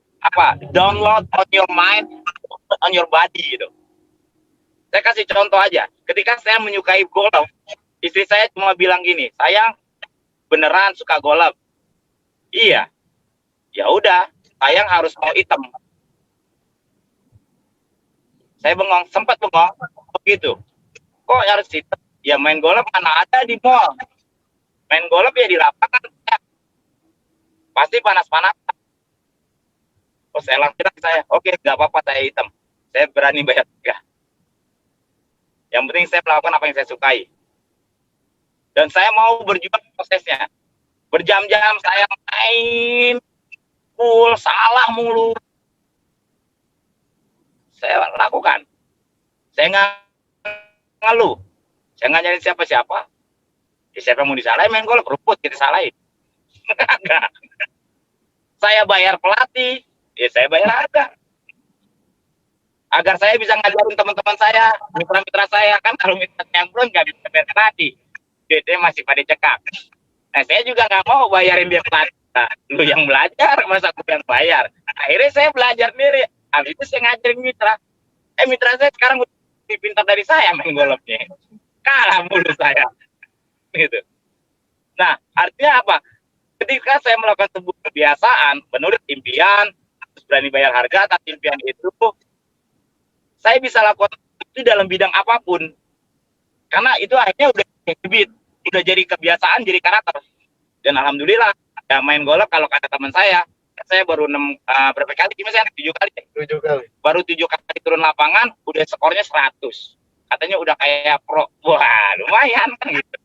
Speaker 2: download on your mind, on your body gitu. Saya kasih contoh aja. Ketika saya menyukai golf, istri saya cuma bilang gini, sayang, beneran suka golf? Iya. Ya udah, sayang harus mau hitam. Saya bengong, sempat bengong, begitu. Kok harus hitam? Ya main golf mana ada di mall. Main golf ya di lapangan. Ya. Pasti panas-panas. Oh, saya langsung saya, oke, nggak apa-apa saya hitam. Saya berani bayar harga. Yang penting saya melakukan apa yang saya sukai. Dan saya mau berjuang prosesnya. Berjam-jam saya main full, salah mulu. Saya lakukan. Saya nggak ngeluh. Saya nggak nyari siapa-siapa. Ya, siapa mau disalahin main golf, rumput kita salahin. Enggak. Saya bayar pelatih, ya saya bayar harga. Agar saya bisa ngajarin teman-teman saya, mitra-mitra saya. Kan kalau mitra yang belum nggak bisa bayar pelatih. Duitnya masih pada cekak. Nah, saya juga nggak mau bayarin dia pelatih. Nah, lu yang belajar, masa aku yang bayar. Akhirnya saya belajar sendiri. Habis itu saya ngajarin mitra. Mitra saya sekarang lebih pintar dari saya main golfnya. Kalah mulu saya. Gitu. Nah, artinya apa? Ketika saya melakukan sebuah kebiasaan, menurut impian, harus berani bayar harga atas impian itu, saya bisa lakukan itu dalam bidang apapun. Karena itu akhirnya udah habit, udah jadi kebiasaan, jadi karakter. Dan alhamdulillah, ya main golf kalau kata teman saya baru berapa kali, gimana saya 7 kali. 7 kali. Baru 7 kali turun lapangan, udah skornya 100. Katanya udah kayak pro. Wah, lumayan kan gitu.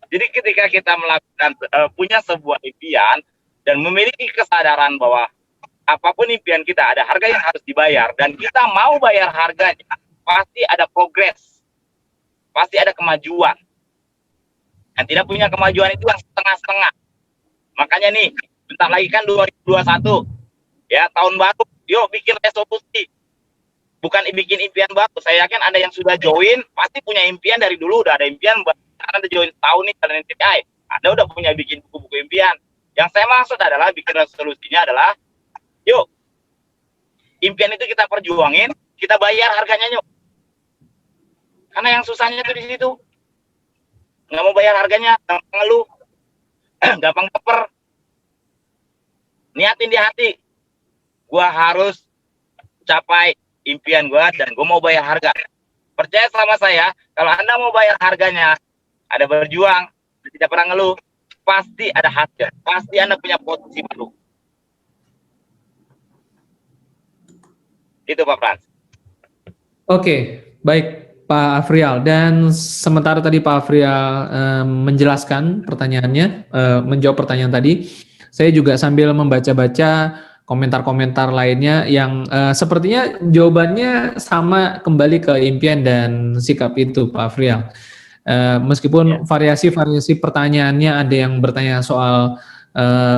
Speaker 2: Jadi ketika kita melakukan punya sebuah impian dan memiliki kesadaran bahwa apapun impian kita ada harga yang harus dibayar dan kita mau bayar harganya, pasti ada progres, pasti ada kemajuan. Dan tidak punya kemajuan itu yang setengah-setengah. Makanya nih, bentar lagi kan 2021, ya tahun baru, yuk bikin resolusi. Bukan bikin impian baru. Saya yakin Anda yang sudah join pasti punya impian dari dulu, udah ada impian buat misalkan Anda join tahun nih kalian TPI, Anda udah punya bikin buku-buku impian. Yang saya maksud adalah bikin resolusinya adalah, yuk, impian itu kita perjuangin, kita bayar harganya yuk. Karena yang susahnya tuh di situ. Nggak mau bayar harganya, gampang ngeluh, gampang keper. Niatin di hati, gua harus capai impian gua dan gua mau bayar harga. Percaya sama saya, kalau Anda mau bayar harganya, ada berjuang, tidak pernah ngeluh, pasti ada hasil, pasti Anda punya posisi baru. Itu Pak Frans.
Speaker 1: Oke, baik Pak Afrial. Dan sementara tadi Pak Afrial menjelaskan pertanyaannya, menjawab pertanyaan tadi, saya juga sambil membaca-baca komentar-komentar lainnya yang sepertinya jawabannya sama kembali ke impian dan sikap itu Pak Afrial. Meskipun variasi-variasi pertanyaannya ada yang bertanya soal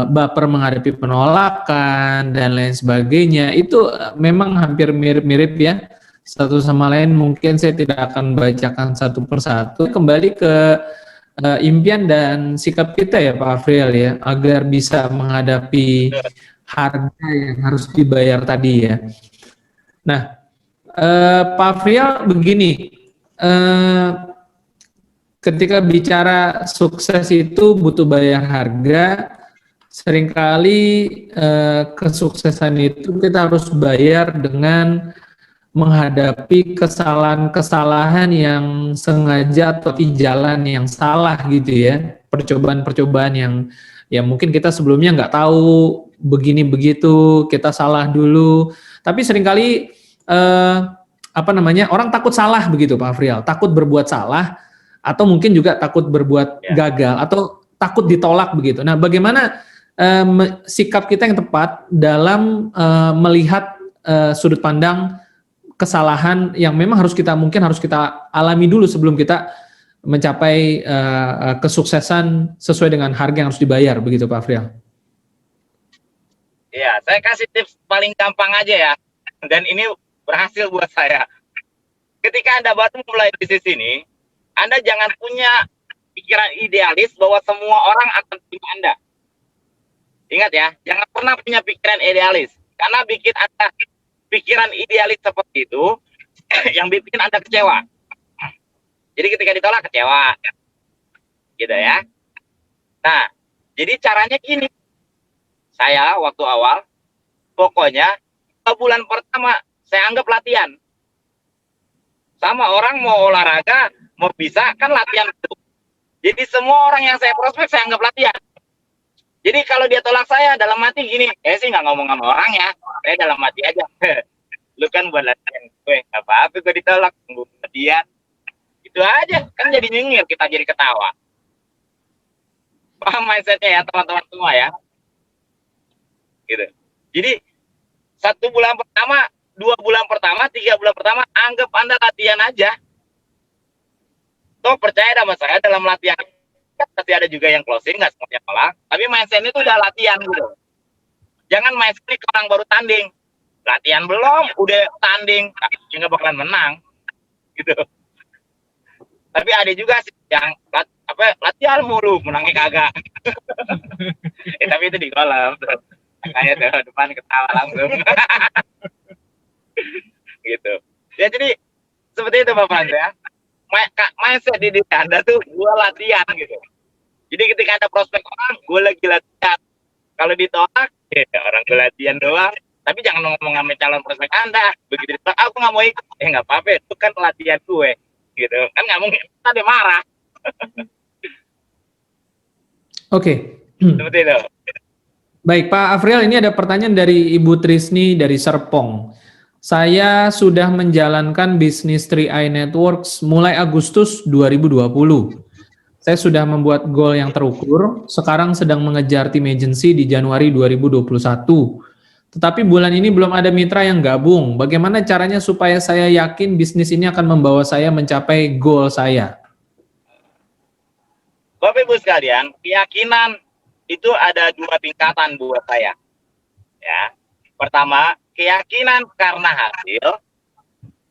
Speaker 1: baper menghadapi penolakan dan lain sebagainya, itu memang hampir mirip-mirip ya satu sama lain. Mungkin saya tidak akan bacakan satu persatu. Kembali ke impian dan sikap kita ya Pak Afrial ya, agar bisa menghadapi harga yang harus dibayar tadi ya. Nah, Pak Afrial begini, ketika bicara sukses itu butuh bayar harga, seringkali kesuksesan itu kita harus bayar dengan menghadapi kesalahan-kesalahan yang sengaja atau di jalan yang salah gitu ya, percobaan-percobaan yang ya mungkin kita sebelumnya nggak tahu begini begitu, kita salah dulu, tapi seringkali orang takut salah begitu Pak Afrial, takut berbuat salah atau mungkin juga takut berbuat gagal atau takut ditolak begitu. Nah, bagaimana sikap kita yang tepat dalam melihat sudut pandang kesalahan yang memang harus kita alami dulu sebelum kita mencapai kesuksesan sesuai dengan harga yang harus dibayar begitu Pak Afrial?
Speaker 2: Ya, saya kasih tips paling gampang aja ya, dan ini berhasil buat saya. Ketika Anda baru mulai bisnis ini, Anda jangan punya pikiran idealis bahwa semua orang akan punya Anda. Ingat ya, jangan pernah punya pikiran idealis, karena bikin Anda pikiran idealis seperti itu yang bikin Anda kecewa. Jadi ketika ditolak kecewa, gitu ya. Nah, jadi caranya gini. Saya waktu awal, pokoknya 2 bulan pertama saya anggap latihan. Sama orang mau olahraga, mau bisa kan latihan. Jadi semua orang yang saya prospek saya anggap latihan. Jadi kalau dia tolak saya dalam hati gini, sih nggak ngomong sama orang ya, saya dalam hati aja. Lu kan buat latihan gue, nggak apa-apa gue ditolak, tunggu latihan. Itu aja, kan jadi nyengir, kita jadi ketawa. Paham mindsetnya ya teman-teman semua ya? Gitu. Jadi 1 bulan pertama, 2 bulan pertama, 3 bulan pertama, anggap Anda latihan aja. Toh percaya sama saya dalam latihan, pasti ada juga yang closing, nggak semuanya kalah. Tapi mindset itu udah latihan gitu. Jangan mindset orang baru tanding. Latihan belum, udah tanding, nggak bakalan menang. Gitu. Tapi ada juga sih yang latihan mulu, menangnya kagak. Tapi itu di kolam. Kayak ke depan ketawa langsung. Gitu. Ya jadi seperti itu Pak Frans ya. Mindset di diri Anda tuh gue latihan gitu. Jadi ketika Anda prospek orang, gue lagi latihan. Kalau ditolak, orang gue latihan doang. Tapi jangan ngomong sama calon prospek Anda. Begitu ditolak, aku nggak mau ikut. Nggak apa-apa, itu kan latihan gue. Gitu. Kan nggak mungkin, kita marah.
Speaker 1: Oke.
Speaker 2: Seperti itu.
Speaker 1: Baik Pak Afrial, ini ada pertanyaan dari Ibu Trisni dari Serpong. Saya sudah menjalankan bisnis 3i Networks mulai Agustus 2020. Saya sudah membuat goal yang terukur, sekarang sedang mengejar tim agency di Januari 2021. Tetapi bulan ini belum ada mitra yang gabung. Bagaimana caranya supaya saya yakin bisnis ini akan membawa saya mencapai goal saya?
Speaker 2: Bapak Ibu sekalian, keyakinan itu ada 2 tingkatan buat saya. Ya. Pertama, keyakinan karena hasil.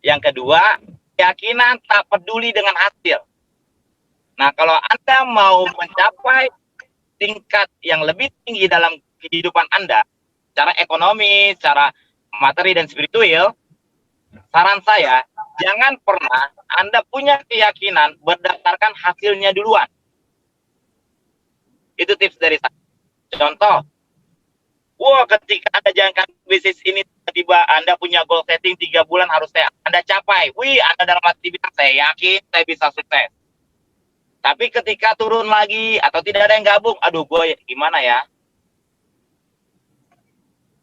Speaker 2: Yang kedua, keyakinan tak peduli dengan hasil. Nah, kalau Anda mau mencapai tingkat yang lebih tinggi dalam kehidupan Anda, secara ekonomi, secara materi dan spiritual, saran saya, jangan pernah Anda punya keyakinan berdasarkan hasilnya duluan. Itu tips dari saya. Contoh, wah, ketika Anda jalankan bisnis ini, tiba-tiba Anda punya goal setting 3 bulan harus Anda capai. Wih, Anda dalam hati bilang, saya yakin saya bisa sukses. Tapi ketika turun lagi atau tidak ada yang gabung, aduh, gue gimana ya?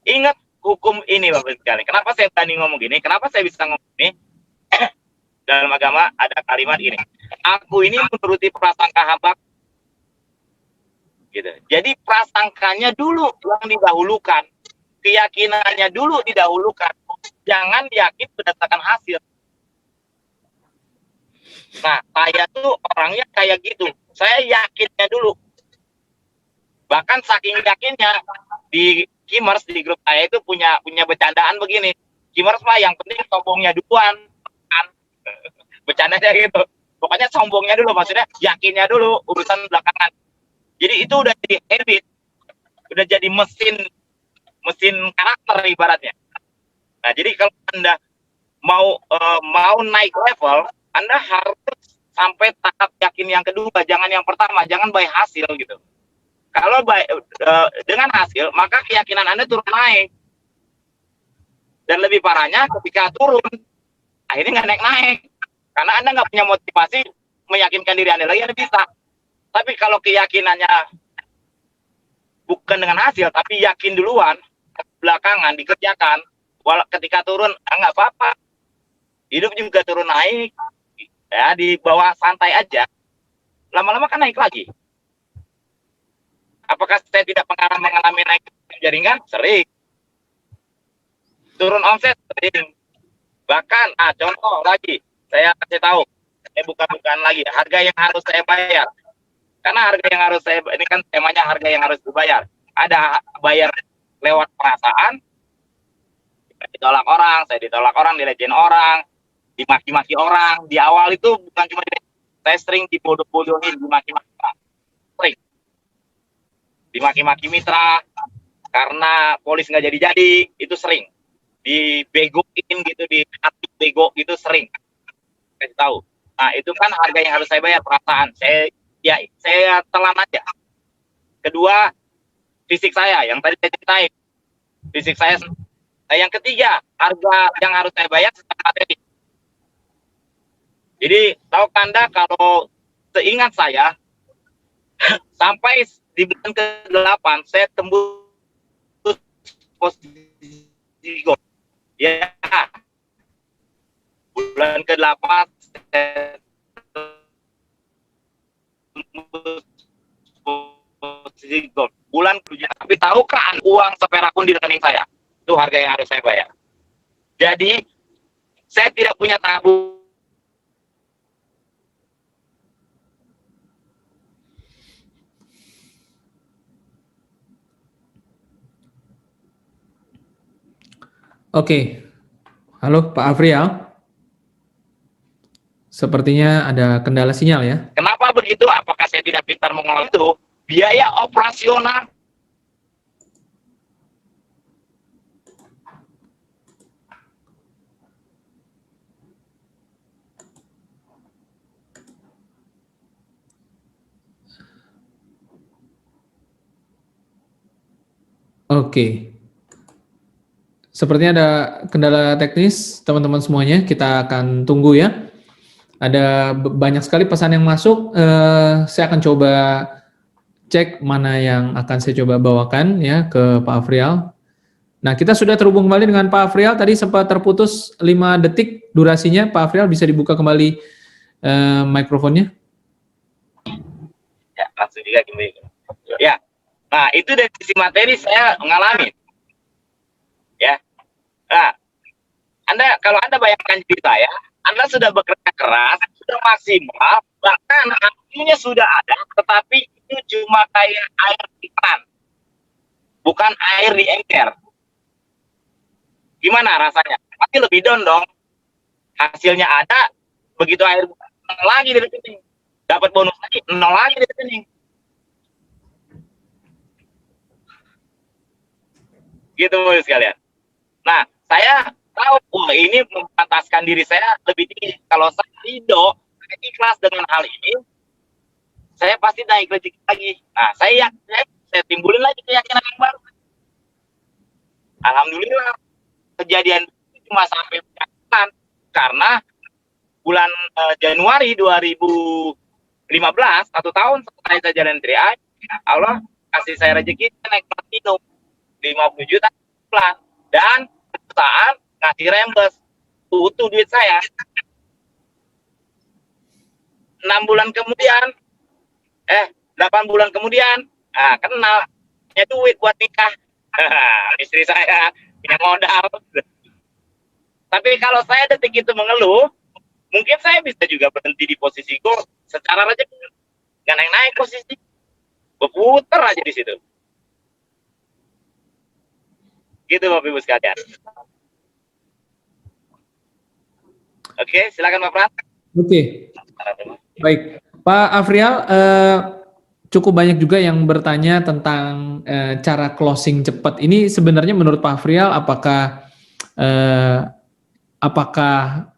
Speaker 2: Ingat hukum ini, Bapak sekalian. Kenapa saya berani ngomong gini? Kenapa saya bisa ngomong gini? Dalam agama ada kalimat gini. Aku ini menuruti prasangka hamba. Gitu. Jadi prasangkanya dulu yang didahulukan. Keyakinannya dulu didahulukan. Jangan yakin berdasarkan hasil. Nah, saya tuh orangnya kayak gitu. Saya yakinnya dulu. Bahkan saking yakinnya, di Kimers, di grup saya itu punya bercandaan begini. Kimers mah yang penting sombongnya duluan. Kan? Bercandanya gitu. Pokoknya sombongnya dulu, maksudnya yakinnya dulu, urusan belakangan. Jadi itu udah jadi habit. Udah jadi mesin karakter ibaratnya. Nah, jadi kalau Anda mau naik level, Anda harus sampai tahap yakin yang kedua, jangan yang pertama, jangan by hasil gitu. Kalau dengan hasil, maka keyakinan Anda turun naik. Dan lebih parahnya ketika turun, akhirnya nggak naik-naik. Karena Anda nggak punya motivasi meyakinkan diri Anda lagi, Anda bisa. Tapi kalau keyakinannya bukan dengan hasil, tapi yakin duluan, belakangan dikerjakan, ketika turun, nggak apa-apa. Hidup juga turun naik, ya di bawah santai aja. Lama-lama kan naik lagi. Apakah saya tidak pernah mengalami naik jaringan? Sering. Turun omset? Sering. Bahkan, contoh lagi, saya kasih tahu, bukan lagi, harga yang harus saya bayar. Karena harga yang harus saya, ini kan temanya harga yang harus dibayar. Ada bayar lewat perasaan, ditolak orang, saya ditolak orang, dilecehkan orang, dimaki-maki orang. Di awal itu bukan cuma saya sering dibodoh-bodohin, dimaki-maki. Sering. Dimaki-maki mitra, karena polis nggak jadi-jadi, itu sering. Dibegokin gitu, di hati bego gitu sering. Kasih tahu. Nah, itu kan harga yang harus saya bayar, perasaan. Saya telan aja. Kedua, fisik saya, yang tadi saya ceritain. Fisik saya. Nah, yang ketiga, harga yang harus saya bayar secara materi. Jadi, tahu Anda kalau seingat saya, sampai di bulan ke-8 saya tembus posisi gold. Ya, bulan ke-8 saya tembus posisi gold. Bulan ke-7. Tapi tahukah uang seperak pun di rekening saya? Itu harga yang harus saya bayar. Jadi, saya tidak punya tabung.
Speaker 1: Oke, halo Pak Afrial. Sepertinya ada kendala sinyal ya.
Speaker 2: Kenapa begitu? Apakah saya tidak pintar mengelola itu? Biaya operasional.
Speaker 1: Oke. Sepertinya ada kendala teknis, teman-teman semuanya. Kita akan tunggu ya. Ada banyak sekali pesan yang masuk. Saya akan coba cek mana yang akan saya coba bawakan ya ke Pak Afrial. Nah, kita sudah terhubung kembali dengan Pak Afrial. Tadi sempat terputus 5 detik durasinya. Pak Afrial bisa dibuka kembali mikrofonnya.
Speaker 2: Ya, langsung juga gini. Ya. Nah, itu dari sisi materi saya mengalami. Ya. Nah, kalau Anda bayangkan diri saya, Anda sudah bekerja keras, sudah maksimal, bahkan hasilnya sudah ada, tetapi itu cuma kayak air di keran, bukan air di ember. Gimana rasanya? Pasti lebih down dong. Hasilnya ada, begitu air lagi dari sini. dapat bonus lagi, nol lagi di rekening. Gitu Bapak sekalian. Nah, saya tahu, wah ini memantaskan diri saya lebih tinggi. Kalau saya ridho, saya ikhlas dengan hal ini, saya pasti naik rezeki lagi. Nah, saya timbulin lagi keyakinan yang baru. Alhamdulillah, kejadian itu cuma sampai bulan, karena bulan Januari 2015, 1 tahun setelah saya jalan triai, Allah kasih saya rezeki naik platinum 50 juta bulan, dan perusahaan ngasih reimburse utuh duit saya. 6 bulan kemudian, 8 bulan kemudian, kenal punya duit buat nikah. Istri saya punya modal. Tapi kalau saya detik itu mengeluh, mungkin saya bisa juga berhenti di posisiku secara rezeki, nggak naik-naik posisi, berputar aja di situ. Gitu Bapak Ibu sekalian. Oke, silakan Pak Prat.
Speaker 1: Oke, baik. Pak Afrial, cukup banyak juga yang bertanya tentang cara closing cepat. Ini sebenarnya menurut Pak Afrial, apakah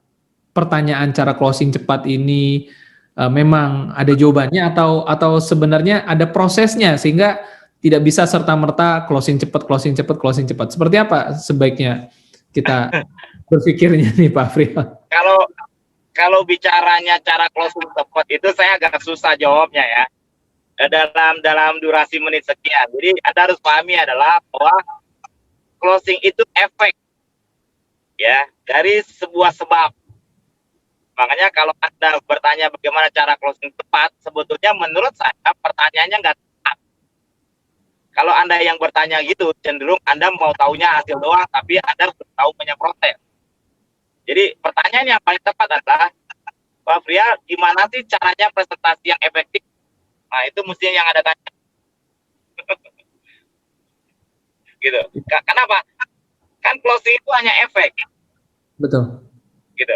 Speaker 1: pertanyaan cara closing cepat ini memang ada jawabannya atau sebenarnya ada prosesnya sehingga tidak bisa serta-merta closing cepat, closing cepat, closing cepat. Seperti apa sebaiknya kita berpikirnya nih Pak Afrial?
Speaker 2: Kalau bicaranya cara closing cepat itu saya agak susah jawabnya ya. Dalam durasi menit sekian. Jadi Anda harus pahami adalah bahwa closing itu efek ya dari sebuah sebab. Makanya kalau Anda bertanya bagaimana cara closing tepat, sebetulnya menurut saya pertanyaannya nggak tepat. Kalau Anda yang bertanya gitu, cenderung Anda mau taunya hasil doang, tapi Anda belum tahu banyak proses. Jadi pertanyaan yang paling tepat adalah, Pak Fria, gimana sih caranya presentasi yang efektif? Nah, itu mesti yang Anda tanya. Gitu. Kenapa? Kan closing itu hanya efek.
Speaker 1: Betul.
Speaker 2: Gitu.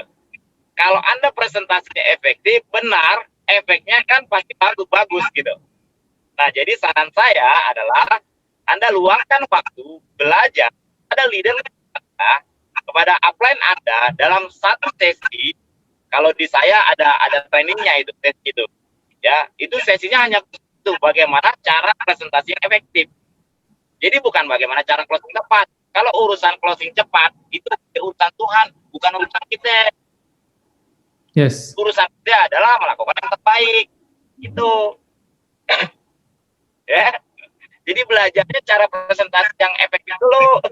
Speaker 2: Kalau Anda presentasinya efektif, benar, efeknya kan pasti bagus-bagus gitu. Nah, jadi saran saya adalah Anda luangkan waktu belajar pada leader Anda, kepada upline Anda dalam satu sesi. Kalau di saya ada trainingnya itu sesi itu. Ya, itu sesinya hanya itu bagaimana cara presentasi yang efektif. Jadi bukan bagaimana cara closing tepat. Kalau urusan closing cepat itu urusan Tuhan, bukan urusan kita.
Speaker 1: Yes.
Speaker 2: Urusan kita adalah melakukan yang terbaik. Itu. Ya. Jadi belajarnya cara presentasi yang efektif dulu.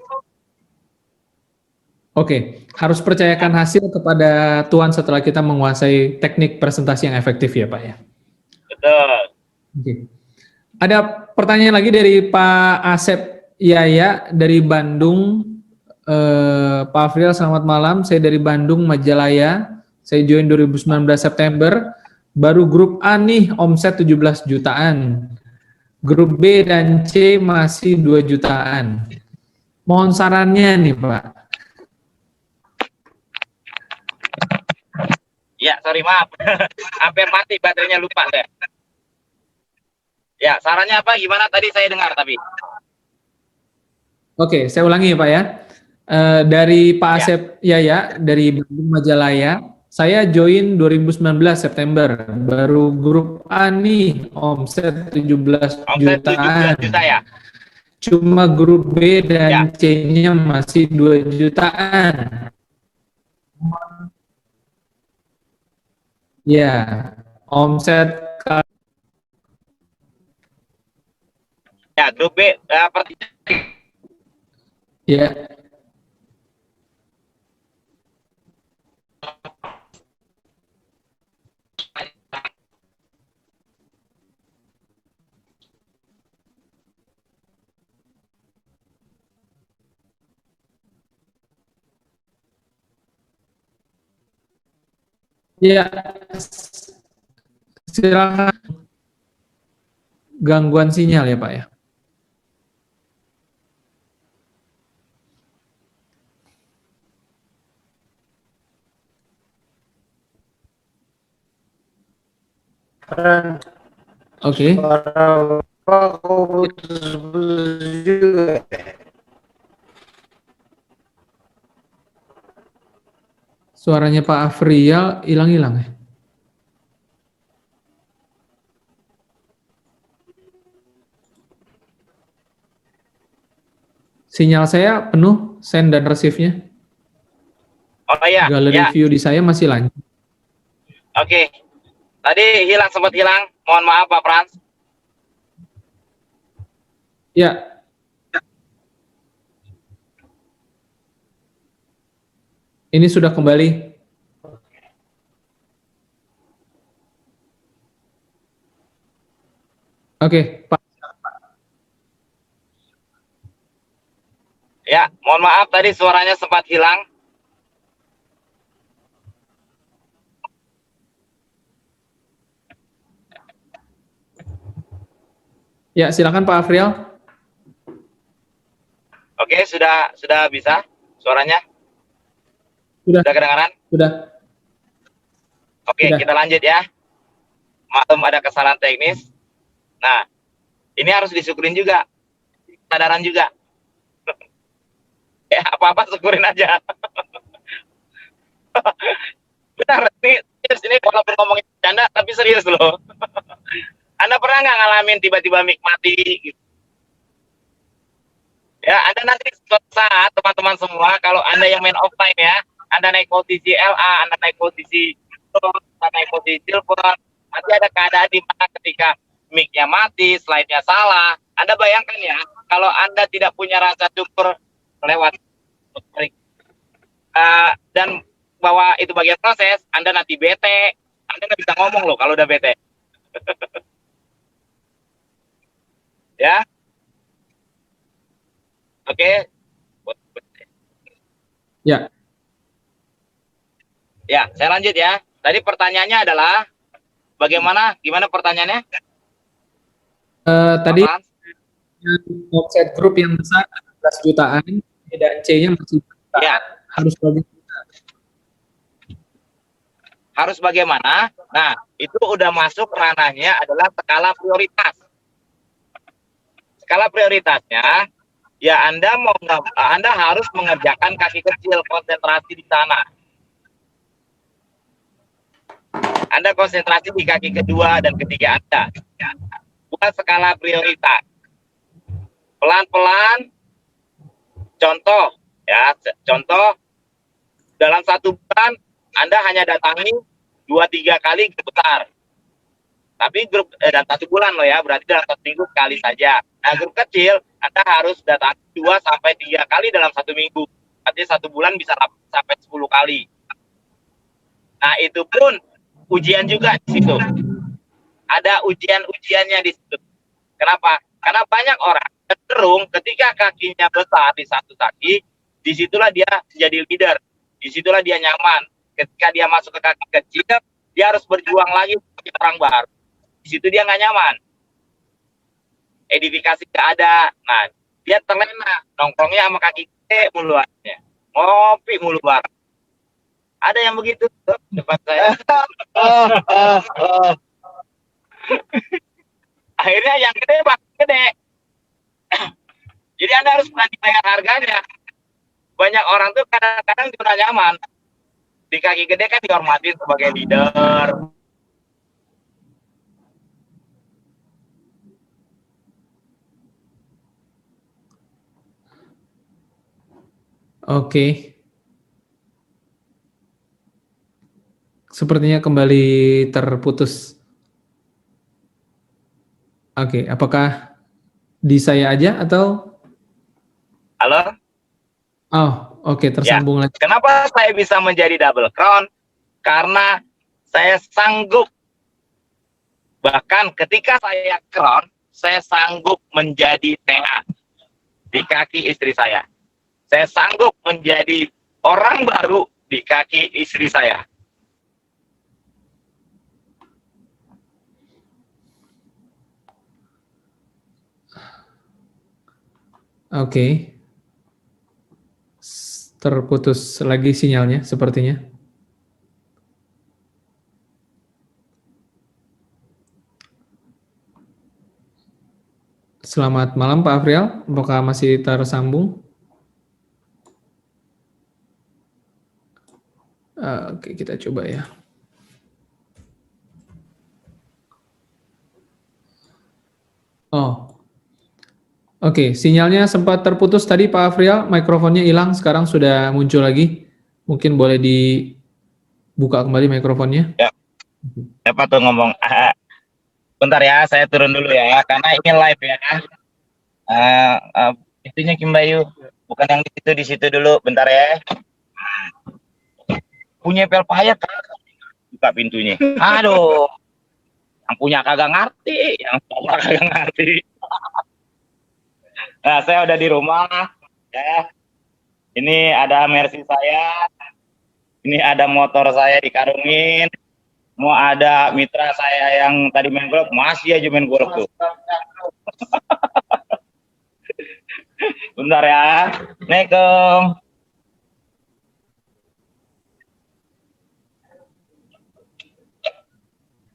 Speaker 1: Oke, harus percayakan hasil kepada Tuhan setelah kita menguasai teknik presentasi yang efektif ya Pak ya.
Speaker 2: Betul.
Speaker 1: Oke. Ada pertanyaan lagi dari Pak Asep Yaya dari Bandung. Pak Afril, selamat malam. Saya dari Bandung, Majalaya. Saya join 2019 September. Baru grup A nih, omset 17 jutaan. Grup B dan C masih 2 jutaan. Mohon sarannya nih Pak.
Speaker 2: Ya, sorry maaf. Hampir mati baterainya, lupa saya. Ya, sarannya apa? Gimana tadi saya dengar tapi.
Speaker 1: Oke, saya ulangi ya Pak ya. Dari Pak Asep Yaya dari Bandung Majalaya, saya join 2019 September, baru grup A nih, omset 17
Speaker 2: Omset
Speaker 1: jutaan.
Speaker 2: 17 juta ya.
Speaker 1: Cuma grup B dan C-nya masih 2 jutaan. Ya, omset
Speaker 2: Ya, grup B
Speaker 1: ya. Ya, silakan. Gangguan sinyal ya Pak ya. Oke.
Speaker 3: Suara Bapak kok putus-putus juga.
Speaker 1: Suaranya Pak Afrial hilang-hilang ya. Sinyal saya penuh, send dan receive-nya.
Speaker 2: Oh iya,
Speaker 1: Galeri
Speaker 2: ya.
Speaker 1: view di saya masih lanjut.
Speaker 2: Oke. Tadi sempat hilang. Mohon maaf Pak Frans.
Speaker 1: Ya. Ini sudah kembali. Oke, Pak.
Speaker 2: Ya, mohon maaf tadi suaranya sempat hilang.
Speaker 1: Ya, silakan Pak Afrial.
Speaker 2: Oke, sudah bisa suaranya?
Speaker 1: Sudah.
Speaker 2: Sudah kedengaran?
Speaker 1: Sudah.
Speaker 2: Oke,
Speaker 1: Sudah.
Speaker 2: kita lanjut ya. Maklum ada kesalahan teknis. Nah, ini harus disyukurin juga. Kesadaran juga. Ya, apa-apa syukurin aja. Benar, ini walaupun ngomongin bercanda, tapi serius loh. Anda pernah nggak ngalamin tiba-tiba mic mati? Gitu? Ya, Anda nanti suatu saat, teman-teman semua, kalau Anda yang main offline ya, Anda naik posisi LA, Anda naik posisi Anda naik posisi silver, nanti ada keadaan di mana ketika mic-nya mati, slide-nya salah. Anda bayangkan ya, kalau Anda tidak punya rasa syukur lewat dan bahwa itu bagian proses, Anda nanti bete, Anda nggak bisa ngomong loh kalau udah bete. Ya, oke.
Speaker 1: Ya.
Speaker 2: Ya, saya lanjut ya. Tadi pertanyaannya adalah gimana pertanyaannya?
Speaker 1: Tadi
Speaker 2: Apaan?
Speaker 1: omset grup yang besar 11 jutaan, dan C-nya masih jutaan,
Speaker 2: Ya.
Speaker 1: harus bagaimana?
Speaker 2: Harus bagaimana? Nah, itu udah masuk ranahnya adalah skala prioritas. Skala prioritasnya, ya Anda harus mengerjakan kaki kecil, konsentrasi di sana. Anda konsentrasi di kaki kedua dan ketiga Anda. Buat skala prioritas. Pelan-pelan, contoh, dalam 1 bulan Anda hanya datangi 2-3 kali grup besar. Tapi dalam 1 bulan loh ya, berarti dalam 1 minggu sekali saja. Nah, grup kecil Anda harus datangi 2-3 kali dalam 1 minggu. Artinya 1 bulan bisa sampai 10 kali. Nah, itu pun ujian juga di situ. Ada ujian-ujiannya di situ. Kenapa? Karena banyak orang cenderung ketika kakinya besar di satu kaki, disitulah dia jadi leader. Disitulah dia nyaman. Ketika dia masuk ke kaki kecil, dia harus berjuang lagi sebagai orang baru. Di situ dia nggak nyaman. Edifikasi nggak ada. Nah, dia terlena. Nongkrongnya sama kaki gede mulu aja. Ngopi mulu bareng. Ada yang begitu tuh, depan saya. Akhirnya yang gede Pak, gede. Jadi Anda harus berani bayar harganya. Banyak orang tuh kadang-kadang juga nyaman. Di kaki gede kan dihormatin sebagai leader.
Speaker 1: Oke. Sepertinya kembali terputus. Oke, apakah di saya aja atau?
Speaker 2: Halo?
Speaker 1: Oh, oke, tersambung lagi.
Speaker 2: Kenapa saya bisa menjadi double crown? Karena saya sanggup. Bahkan ketika saya crown, saya sanggup menjadi TA di kaki istri saya. Saya sanggup menjadi orang baru di kaki istri saya.
Speaker 1: Oke. Terputus lagi sinyalnya sepertinya. Selamat malam Pak Afrial, apakah masih tersambung? Oke, kita coba ya. Oh, oke, sinyalnya sempat terputus tadi Pak Afrial, mikrofonnya hilang, sekarang sudah muncul lagi. Mungkin boleh dibuka kembali mikrofonnya.
Speaker 2: Ya, siapa tuh ngomong? Bentar ya, saya turun dulu ya, karena ini live ya. Itunya Kim Bayu, bukan yang di situ dulu. Bentar ya. Punya pel payah kan? Buka pintunya. Aduh, yang punya kagak ngerti, yang punya kagak ngerti. Nah, saya udah di rumah. Ya, ini ada Mercy saya. Ini ada motor saya dikarungin. Mau ada mitra saya yang tadi main golf, masih aja main golf tuh. Bentar ya. Assalamualaikum.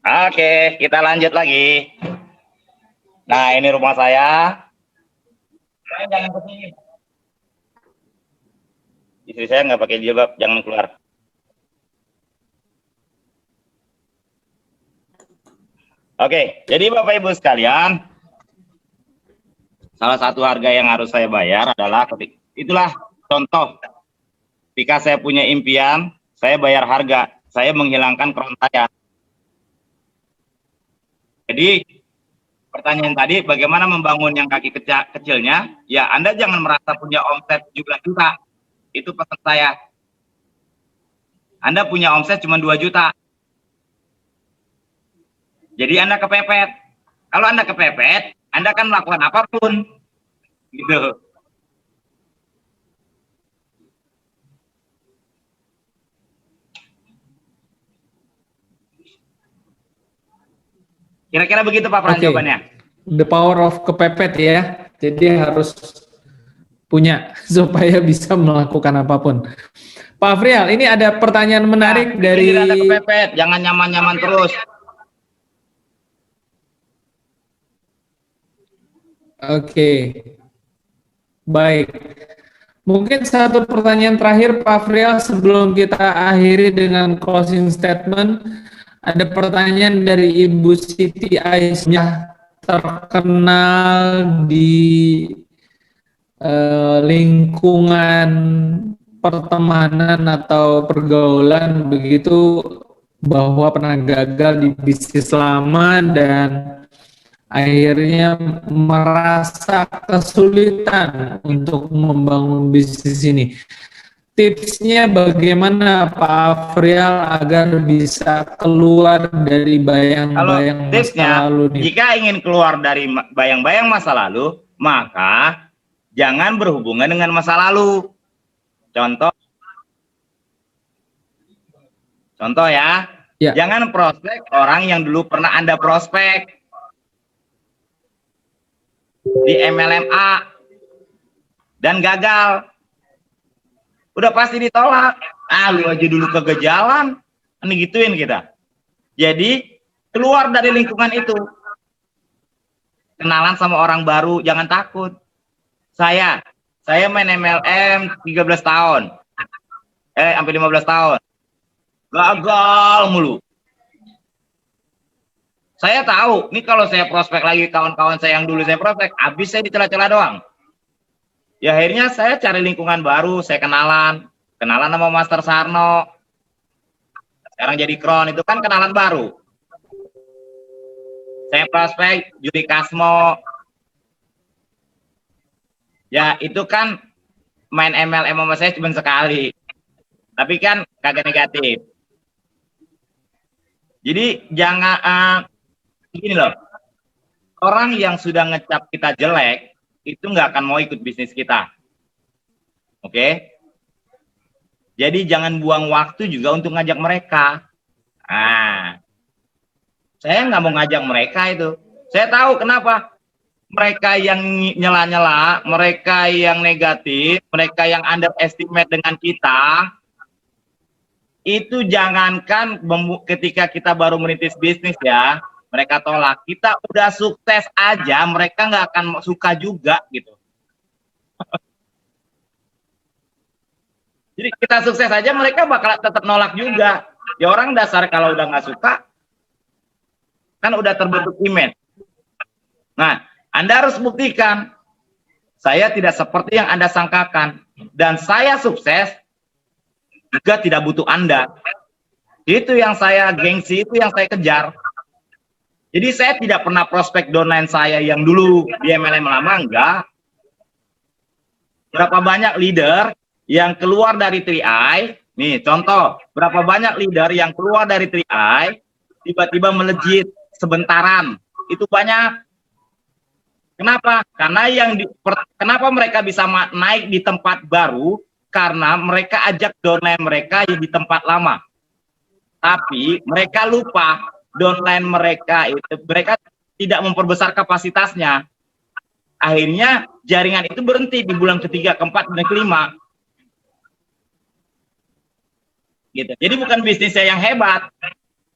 Speaker 2: Oke, kita lanjut lagi. Nah, ini rumah saya. Saya jangan kesini. Istri saya nggak pakai jilbab, jangan keluar. Oke, jadi Bapak Ibu sekalian, salah satu harga yang harus saya bayar adalah itulah contoh. Ketika saya punya impian, saya bayar harga, saya menghilangkan kerontayan. Jadi pertanyaan tadi, bagaimana membangun yang kaki kecilnya? Ya, Anda jangan merasa punya omset 17 juta. Itu pesan saya. Anda punya omset cuma 2 juta. Jadi Anda kepepet. Kalau Anda kepepet, Anda kan melakukan apapun. Gitu. Kira-kira begitu Pak Pran jawabannya.
Speaker 1: The power of kepepet ya. Jadi harus punya supaya bisa melakukan apapun. Pak Afrial, ini ada pertanyaan menarik dari...
Speaker 2: Tidak ada kepepet, jangan nyaman-nyaman terus.
Speaker 1: Oke, baik. Mungkin satu pertanyaan terakhir Pak Afrial sebelum kita akhiri dengan closing statement. Ada pertanyaan dari Ibu Siti Aisyah, terkenal di lingkungan pertemanan atau pergaulan begitu, bahwa pernah gagal di bisnis lama dan akhirnya merasa kesulitan untuk membangun bisnis ini. Tipsnya bagaimana Pak Afrial agar bisa keluar dari bayang-bayang masa lalu nih?
Speaker 2: Jika ingin keluar dari bayang-bayang masa lalu, maka jangan berhubungan dengan masa lalu. Contoh ya, jangan prospek orang yang dulu pernah Anda prospek di MLMA dan gagal. Udah pasti ditolak. Lu aja dulu kagak jalan. Ini gituin kita. Jadi keluar dari lingkungan itu. Kenalan sama orang baru, jangan takut. Saya main MLM 13 tahun. Sampai 15 tahun. Gagal mulu. Saya tahu, nih kalau saya prospek lagi kawan-kawan saya yang dulu saya prospek, habis saya dicela-cela doang. Ya akhirnya saya cari lingkungan baru, saya kenalan sama Master Sarno. Sekarang jadi Kron, itu kan kenalan baru. Saya prospek Juri Kasmo. Ya itu kan main MLM sama saya cuma sekali. Tapi kan kagak negatif. Jadi jangan gini loh. Orang yang sudah ngecap kita jelek itu nggak akan mau ikut bisnis kita. Oke? Jadi jangan buang waktu juga untuk ngajak mereka. Saya nggak mau ngajak mereka itu. Saya tahu kenapa. Mereka yang nyela-nyela, mereka yang negatif, mereka yang underestimate dengan kita, itu jangankan ketika kita baru merintis bisnis ya, mereka tolak. Kita udah sukses aja, mereka nggak akan suka juga gitu. Jadi kita sukses aja, mereka bakal tetap nolak juga. Ya orang dasar kalau udah nggak suka, kan udah terbentuk image. Nah, Anda harus buktikan, saya tidak seperti yang Anda sangkakan. Dan saya sukses, juga tidak butuh Anda. Itu yang saya gengsi, itu yang saya kejar. Jadi saya tidak pernah prospek downline saya yang dulu di MLM lama, enggak. Berapa banyak leader yang keluar dari 3i, nih contoh, berapa banyak leader yang keluar dari 3i, tiba-tiba melejit sebentaran, itu banyak. Kenapa? Karena kenapa mereka bisa naik di tempat baru, karena mereka ajak downline mereka yang di tempat lama. Tapi mereka lupa, downline mereka itu, mereka tidak memperbesar kapasitasnya. Akhirnya jaringan itu berhenti di bulan ketiga, keempat, dan kelima. Gitu. Jadi bukan bisnisnya yang hebat,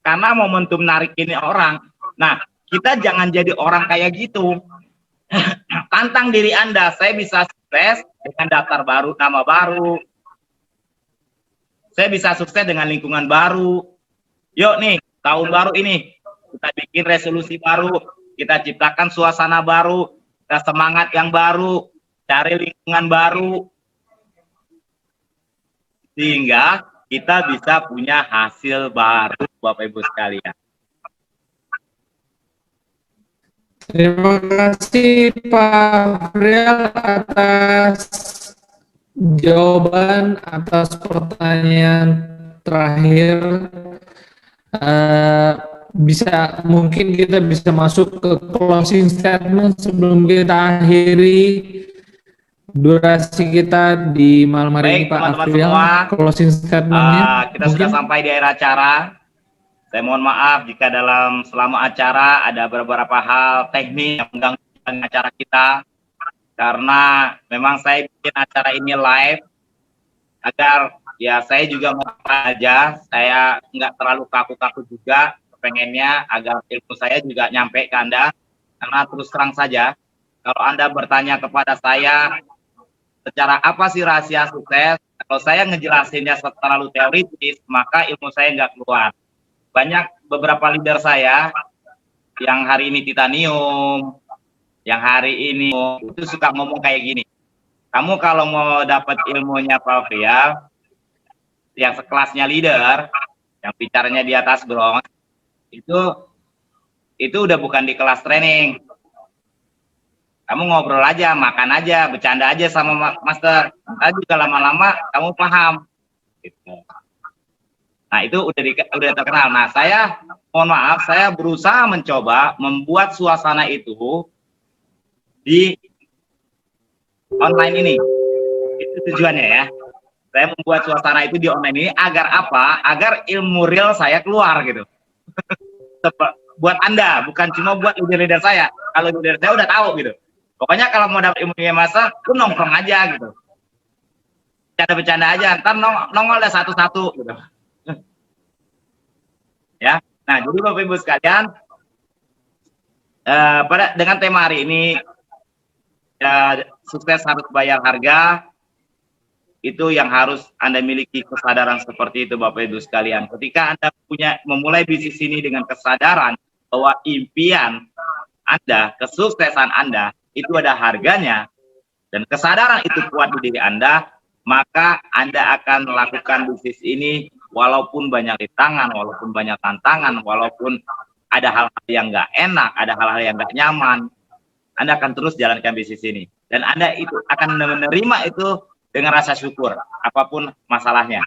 Speaker 2: karena momentum narik ini orang. Nah, kita jangan jadi orang kayak gitu. Tantang diri Anda, saya bisa sukses dengan daftar baru, nama baru. Saya bisa sukses dengan lingkungan baru. Yuk nih, tahun baru ini, kita bikin resolusi baru, kita ciptakan suasana baru, kita semangat yang baru, cari lingkungan baru. Sehingga kita bisa punya hasil baru, Bapak Ibu sekalian.
Speaker 1: Terima kasih Pak Friel atas jawaban atas pertanyaan terakhir. Mungkin kita bisa masuk ke closing statement sebelum kita akhiri durasi kita di malam hari ini, Pak
Speaker 2: teman-teman
Speaker 1: Afriel.
Speaker 2: Semua,
Speaker 1: closing statementnya.
Speaker 2: Kita sudah sampai di akhir acara. Saya mohon maaf jika selama acara ada beberapa hal teknis yang mengganggu acara kita, karena memang saya bikin acara ini live agar ya saya juga mau aja, saya nggak terlalu kaku-kaku juga, pengennya agar ilmu saya juga nyampe ke Anda. Karena terus terang saja, kalau Anda bertanya kepada saya secara apa sih rahasia sukses, kalau saya ngejelasinnya terlalu teoritis, maka ilmu saya nggak keluar. Banyak beberapa leader saya yang hari ini titanium, yang hari ini itu suka ngomong kayak gini. Kamu kalau mau dapat ilmunya Pak Friel, yang sekelasnya leader, yang bicaranya di atas bronze, itu udah bukan di kelas training. Kamu ngobrol aja, makan aja, bercanda aja sama master. Nanti juga lama-lama kamu paham. Gitu. Nah itu udah terkenal. Nah saya mohon maaf, saya berusaha mencoba membuat suasana itu di online ini. Itu tujuannya ya. Saya membuat suasana itu di online ini agar apa? Agar ilmu real saya keluar gitu. Buat Anda, bukan cuma buat leader-leader saya. Kalau leader saya udah tahu gitu. Pokoknya kalau mau dapat ilmunya masa, lu nongkrong aja gitu. Bercanda-bercanda aja, ntar nongol dah satu-satu gitu. Ya, nah jadi Bapak Ibu sekalian, dengan tema hari ini, sukses harus bayar harga, itu yang harus Anda miliki kesadaran seperti itu Bapak Ibu sekalian. Ketika Anda memulai bisnis ini dengan kesadaran bahwa impian Anda, kesuksesan Anda, itu ada harganya, dan kesadaran itu kuat di diri Anda, maka Anda akan melakukan bisnis ini walaupun banyak rintangan, walaupun banyak tantangan, walaupun ada hal-hal yang nggak enak, ada hal-hal yang nggak nyaman, Anda akan terus jalankan bisnis ini. Dan Anda itu akan menerima itu dengan rasa syukur, apapun masalahnya.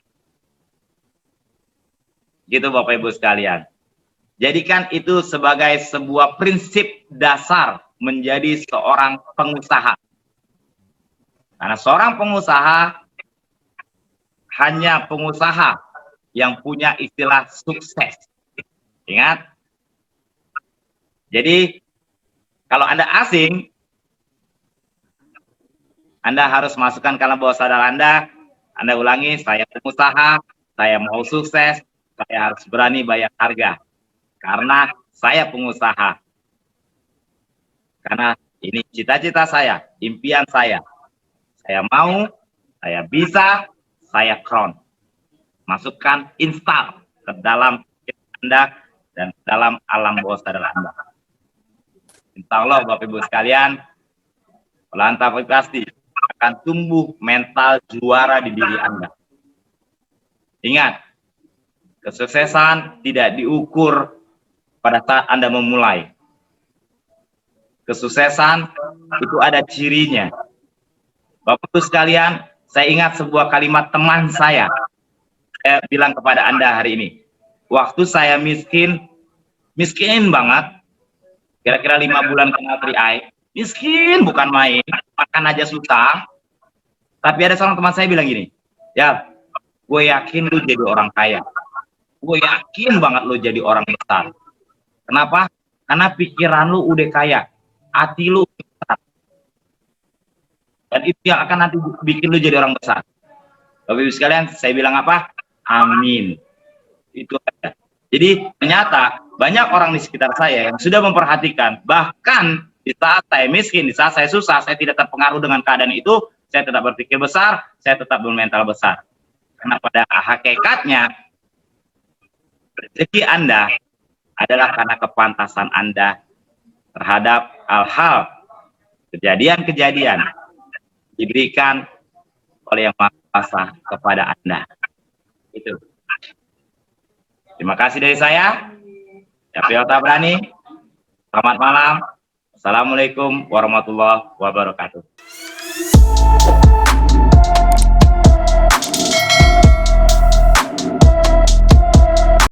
Speaker 2: Gitu Bapak Ibu sekalian. Jadikan itu sebagai sebuah prinsip dasar menjadi seorang pengusaha. Karena seorang pengusaha hanya pengusaha yang punya istilah sukses. Ingat. Jadi kalau Anda asing, Anda harus masukkan kalau bawah sadar Anda ulangi, saya pengusaha, saya mau sukses, saya harus berani bayar harga. Karena saya pengusaha. Karena ini cita-cita saya, impian saya. Saya mau, saya bisa, saya crown. Masukkan, install ke dalam Anda dan dalam alam bawah sadar Anda. Insya Allah Bapak Ibu sekalian, Pelantap pasti akan tumbuh mental juara di diri Anda. Ingat, kesuksesan tidak diukur pada saat Anda memulai. Kesuksesan itu ada cirinya. Bapak Ibu sekalian, saya ingat sebuah kalimat teman saya. Saya bilang kepada Anda hari ini, waktu saya miskin banget, kira-kira 5 bulan kenal Tri-Eye, miskin bukan main, makan aja susah. Tapi ada seorang teman saya bilang gini, ya, gue yakin lu jadi orang kaya. Gue yakin banget lu jadi orang besar. Kenapa? Karena pikiran lu udah kaya, hati lu besar. Dan itu yang akan nanti bikin lu jadi orang besar. Bapak Ibu sekalian, saya bilang apa? Amin. Itu aja. Jadi ternyata banyak orang di sekitar saya yang sudah memperhatikan, bahkan di saat saya miskin, di saat saya susah, saya tidak terpengaruh dengan keadaan itu, saya tetap berpikir besar, saya tetap bermental besar. Karena pada hakikatnya, rezeki Anda adalah karena kepantasan Anda terhadap hal-hal, kejadian-kejadian diberikan oleh Yang Maha Kuasa kepada Anda. Itu. Terima kasih dari saya. Yapil Tabrani. Selamat malam. Assalamualaikum warahmatullahi wabarakatuh.